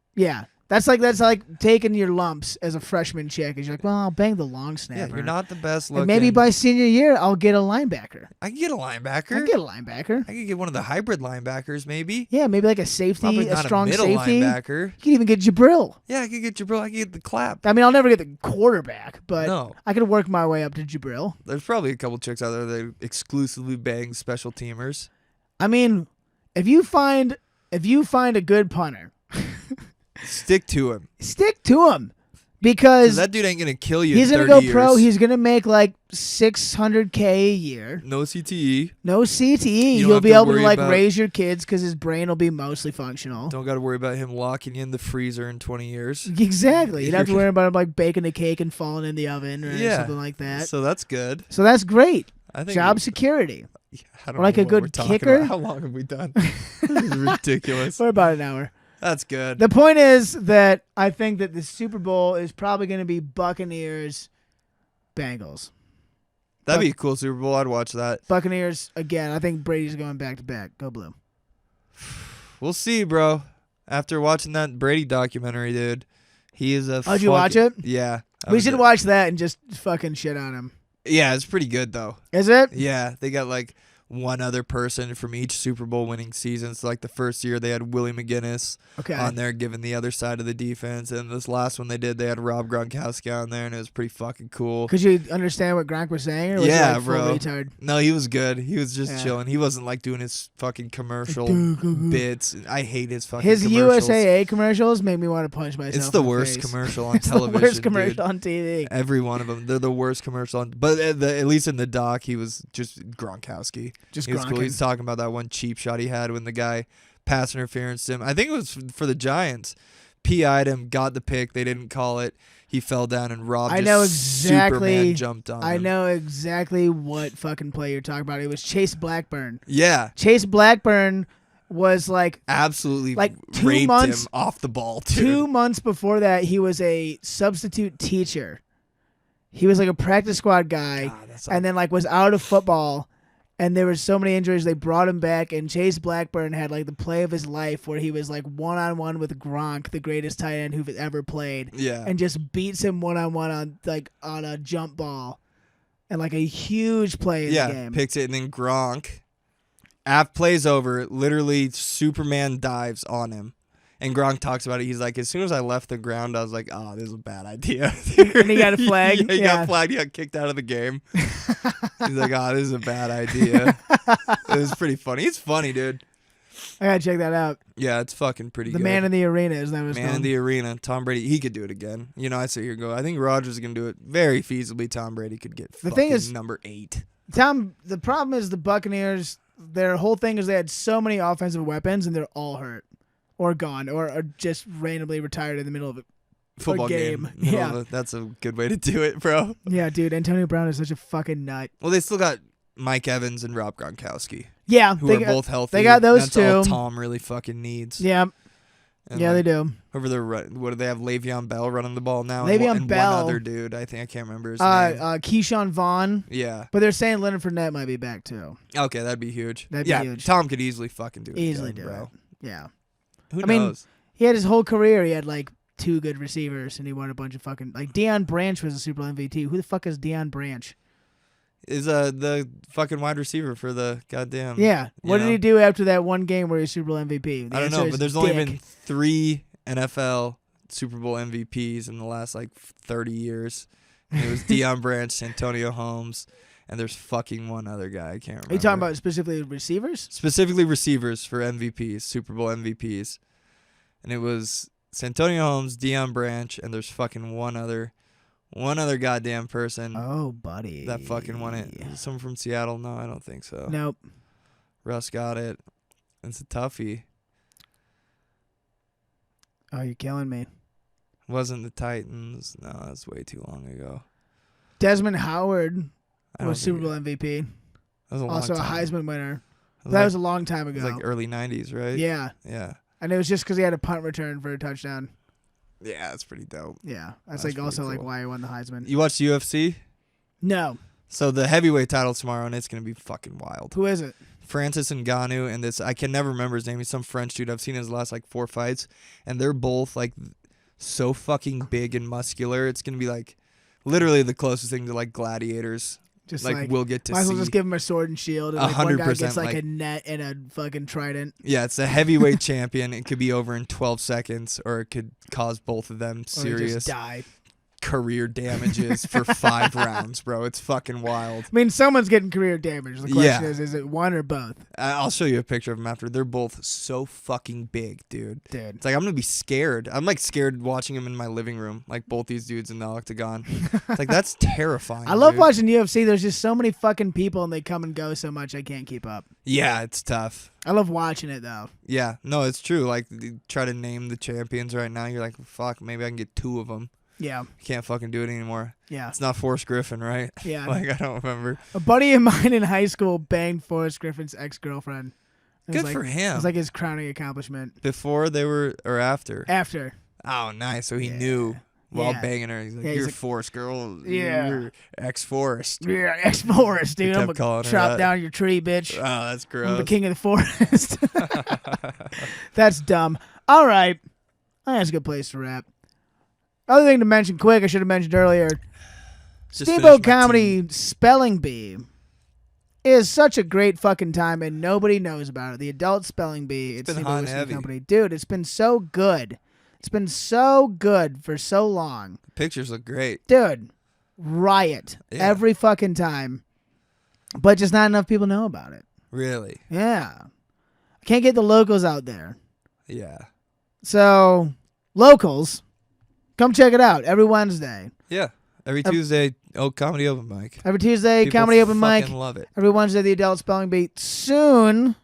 That's like taking your lumps as a freshman chick. You're like, well, I'll bang the long snapper. Yeah, you're not the best looking. And maybe by senior year, I'll get a linebacker. I can get a linebacker. I could get one of the hybrid linebackers, maybe. Yeah, maybe like a safety, Probably not a strong middle safety. linebacker. You can even get Jabril. Yeah, I could get Jabril. I could get the clap. I mean, I'll never get the quarterback, but No. I could work my way up to Jabril. There's probably a couple chicks out there that exclusively bang special teamers. I mean, if you find a good punter, Stick to him. stick to him, because That dude ain't gonna kill you. he's in gonna 30 go pro. years. He's gonna make like $600K a year. No CTE. No CTE. You don't You'll have be to able to worry like about- raise your kids because his brain will be mostly functional. Don't got to worry about him locking you in the freezer in 20 years. Exactly. You'd have to worry about him like baking a cake and falling in the oven or something like that. So that's good. So that's great. I think Job security. I don't or like know a what good we're talking kicker. about. How long have we done? This is ridiculous. For about an hour. That's good. The point is that I think that the Super Bowl is probably going to be Buccaneers, Bengals. That'd be a cool Super Bowl. I'd watch that. Buccaneers again. I think Brady's going back to back. Go blue. We'll see, bro. After watching that Brady documentary, dude, he is a. Oh, did you watch it? Yeah. We should watch that and just fucking shit on him. Yeah, it's pretty good though. Is it? Yeah, they got like one other person from each Super Bowl winning season. So like the first year they had Willie McGinnis on there giving the other side of the defense, and this last one they had Rob Gronkowski on there, and it was pretty fucking cool. Could you understand what Gronk was saying, or was he like bro. full retard? No, he was good. He was just chilling. He wasn't like doing his fucking commercial bits. I hate his fucking His commercials. USAA commercials make me want to punch myself. It's the in the worst face. commercial on It's television. the worst commercial dude. on TV. Every one of them. They're the worst commercial on. But at least in the doc, he was just Gronkowski. Just He was cool. Gronking. He's talking about that one cheap shot he had when the guy pass interference him. I think it was for the Giants. PI'd him, got the pick. They didn't call it. He fell down and Rob Superman jumped on him. I know exactly what fucking play you're talking about. It was Chase Blackburn. Yeah. Chase Blackburn was like absolutely like 2 raped months him off the ball, dude. 2 months before that, he was a substitute teacher. He was like a practice squad guy, and then like was out of football. And there were so many injuries, they brought him back, and Chase Blackburn had like the play of his life where he was like one-on-one with Gronk, the greatest tight end who've ever played. Yeah. And just beats him one-on-one on a jump ball. And like a huge play in the game. Picks it, and then Gronk, plays over, literally Superman dives on him. And Gronk talks about it. He's like, as soon as I left the ground, I was like, oh, this is a bad idea. And he got a flag? He got flagged. He got kicked out of the game. He's like, oh, this is a bad idea. It was pretty funny. It's funny, dude. I gotta check that out. Yeah, it's fucking pretty good. The Man in the Arena, is that what it's Man in called? the Arena. Tom Brady, he could do it again. You know, I sit here and go, I think Rodgers is going to do it very feasibly. Tom Brady could get The thing is, number 8. The problem is the Buccaneers, their whole thing is they had so many offensive weapons, and they're all hurt. Or gone, or are just randomly retired in the middle of a Football game. Yeah. That's a good way to do it, bro. Yeah, dude. Antonio Brown is such a fucking nut. Well, they still got Mike Evans and Rob Gronkowski. Yeah. Who are both healthy. They got those That's two. all Tom really fucking needs. Yeah. And yeah, like, they do. Whoever they're what do they have? Le'Veon Bell running the ball now. Le'Veon Bell. One other dude. I can't remember his name. Keyshawn Vaughn. Yeah. But they're saying Leonard Fournette might be back too. Okay, that'd be huge. That'd be huge. Tom could easily fucking do it. Easily again, do bro. it. Yeah. Who knows? mean, he had his whole career. He had like 2 good receivers, and he won a bunch of fucking like Deion Branch was a Super Bowl MVP. Who the fuck is Deion Branch? Is the fucking wide receiver for the goddamn. Yeah. What did he do after that one game where he was Super Bowl MVP? I don't know, but there's only been 3 NFL Super Bowl MVPs in the last like 30 years. And it was Deion Branch, Antonio Holmes, and there's fucking one other guy. I can't remember. Are you talking about specifically receivers? Specifically receivers for MVPs, Super Bowl MVPs. And it was Santonio Holmes, Deion Branch, and there's fucking one other goddamn person. Oh, buddy. That fucking won it. Someone from Seattle? No, I don't think so. Nope. Russ got it. It's a toughie. Oh, you're killing me. Wasn't the Titans. No, that's way too long ago. Desmond Howard I was don't Super think Bowl MVP. That was a long Also a time. Heisman winner. It was That like- was a long time It ago. was like early 90s, right? Yeah. Yeah. And it was just because he had a punt return for a touchdown. Yeah, that's pretty dope. Yeah. That's That's like also pretty like cool. why he won the Heisman. You watched UFC? No. So the heavyweight title tomorrow, and it's going to be fucking wild. Who is it? Francis Ngannou and this, I can never remember his name. He's some French dude. I've seen his last like 4 fights, and they're both like so fucking big and muscular. It's gonna be like literally the closest thing to like gladiators. Just like we'll get to might see. as well just give him a sword and shield, and like one guy 100% gets like a net and a fucking trident. Yeah, it's a heavyweight champion. It could be over in 12 seconds, or it could cause both of them serious just die. career damages for 5 rounds, bro. It's fucking wild. I mean, someone's getting career damage. The question is it one or both? I'll show you a picture of them after. They're both so fucking big, dude. It's like I'm gonna be scared. I'm like scared watching them in my living room, like both these dudes in the octagon. It's like that's terrifying. I love dude. watching UFC. There's just so many fucking people, and they come and go so much I can't keep up. Yeah, it's tough. I love watching it though. Yeah, no, it's true. Like, you try to name the champions right now. You're like, fuck, maybe I can get 2 of them. Yeah. Can't fucking do it anymore. Yeah. It's not Forrest Griffin, right? Yeah. Like, I don't remember. A buddy of mine in high school banged Forrest Griffin's ex-girlfriend. Good for him. It was like his crowning accomplishment. Before they were, or after? After. Oh, nice. So he knew while banging her. He's like, you're Forrest, girl. Yeah. You're ex-Forrest. Yeah, ex-Forrest, dude. I'm going to chop down your tree, bitch. Oh, that's gross. I'm the king of the forest. That's dumb. All right. I think that's a good place to wrap. Other thing to mention quick, I should have mentioned earlier. Steamboat Comedy Spelling Bee is such a great fucking time, and nobody knows about it. The adult spelling bee. It's been hot and heavy. Company. Dude, it's been so good. It's been so good for so long. The pictures look great. Dude, riot every fucking time. But just not enough people know about it. Really? Yeah. I can't get the locals out there. Yeah. So, locals, come check it out every Wednesday. Yeah. Every Tuesday, comedy open mic. Every Tuesday, People comedy open mic. fucking love it. Every Wednesday, the adult spelling bee. Soon,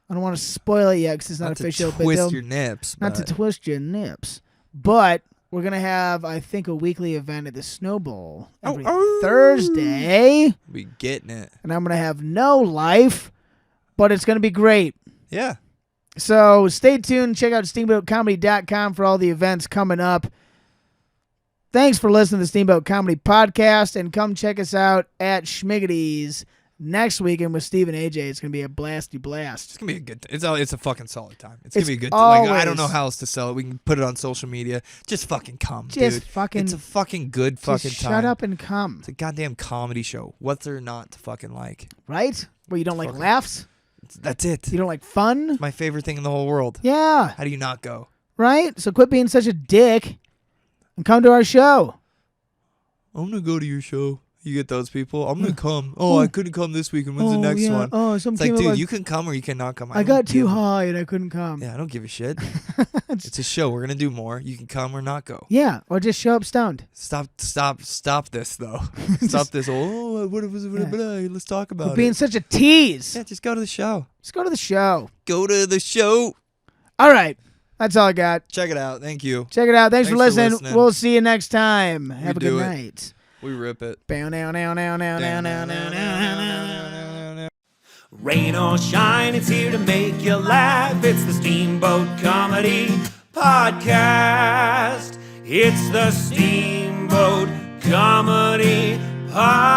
I don't want to spoil it yet because it's not official. To twist your nips. Not to twist your nips. But we're going to have, I think, a weekly event at the Snow Bowl every Thursday. We getting it. And I'm going to have no life, but it's going to be great. Yeah. So stay tuned. Check out steamboatcomedy.com for all the events coming up. Thanks for listening to the Steamboat Comedy Podcast, and come check us out at Schmiggity's next weekend with Steve and AJ. It's going to be a blasty blast. It's going to be a good it's a fucking solid time. It's going to be a good always, like, I don't know how else to sell it. We can put it on social media. Just fucking come, dude. It's a fucking good fucking time. Shut up and come. It's a goddamn comedy show. What's there not to fucking like? Right? Where you don't like laughs? That's it. You don't like fun? It's my favorite thing in the whole world. Yeah. How do you not go? Right? So quit being such a dick and come to our show. I'm going to go to your show. You get those people. I'm going to come. Oh, I couldn't come this week. And when's the next one? Oh, it's like, dude, you can come or you cannot come. I got too high and I couldn't come. Yeah, I don't give a shit. It's a show. We're going to do more. You can come or not go. Yeah, or just show up stoned. Stop this, though. Stop this. Oh, let's talk about it. Being such a tease. Yeah, just go to the show. Just go to the show. Go to the show. All right. That's all I got. Check it out. Thank you. Check it out. Thanks for listening. We'll see you next time. Have a good night. We rip it. Rain or shine, it's here to make you laugh. It's the Steamboat Comedy Podcast. It's the Steamboat Comedy Podcast.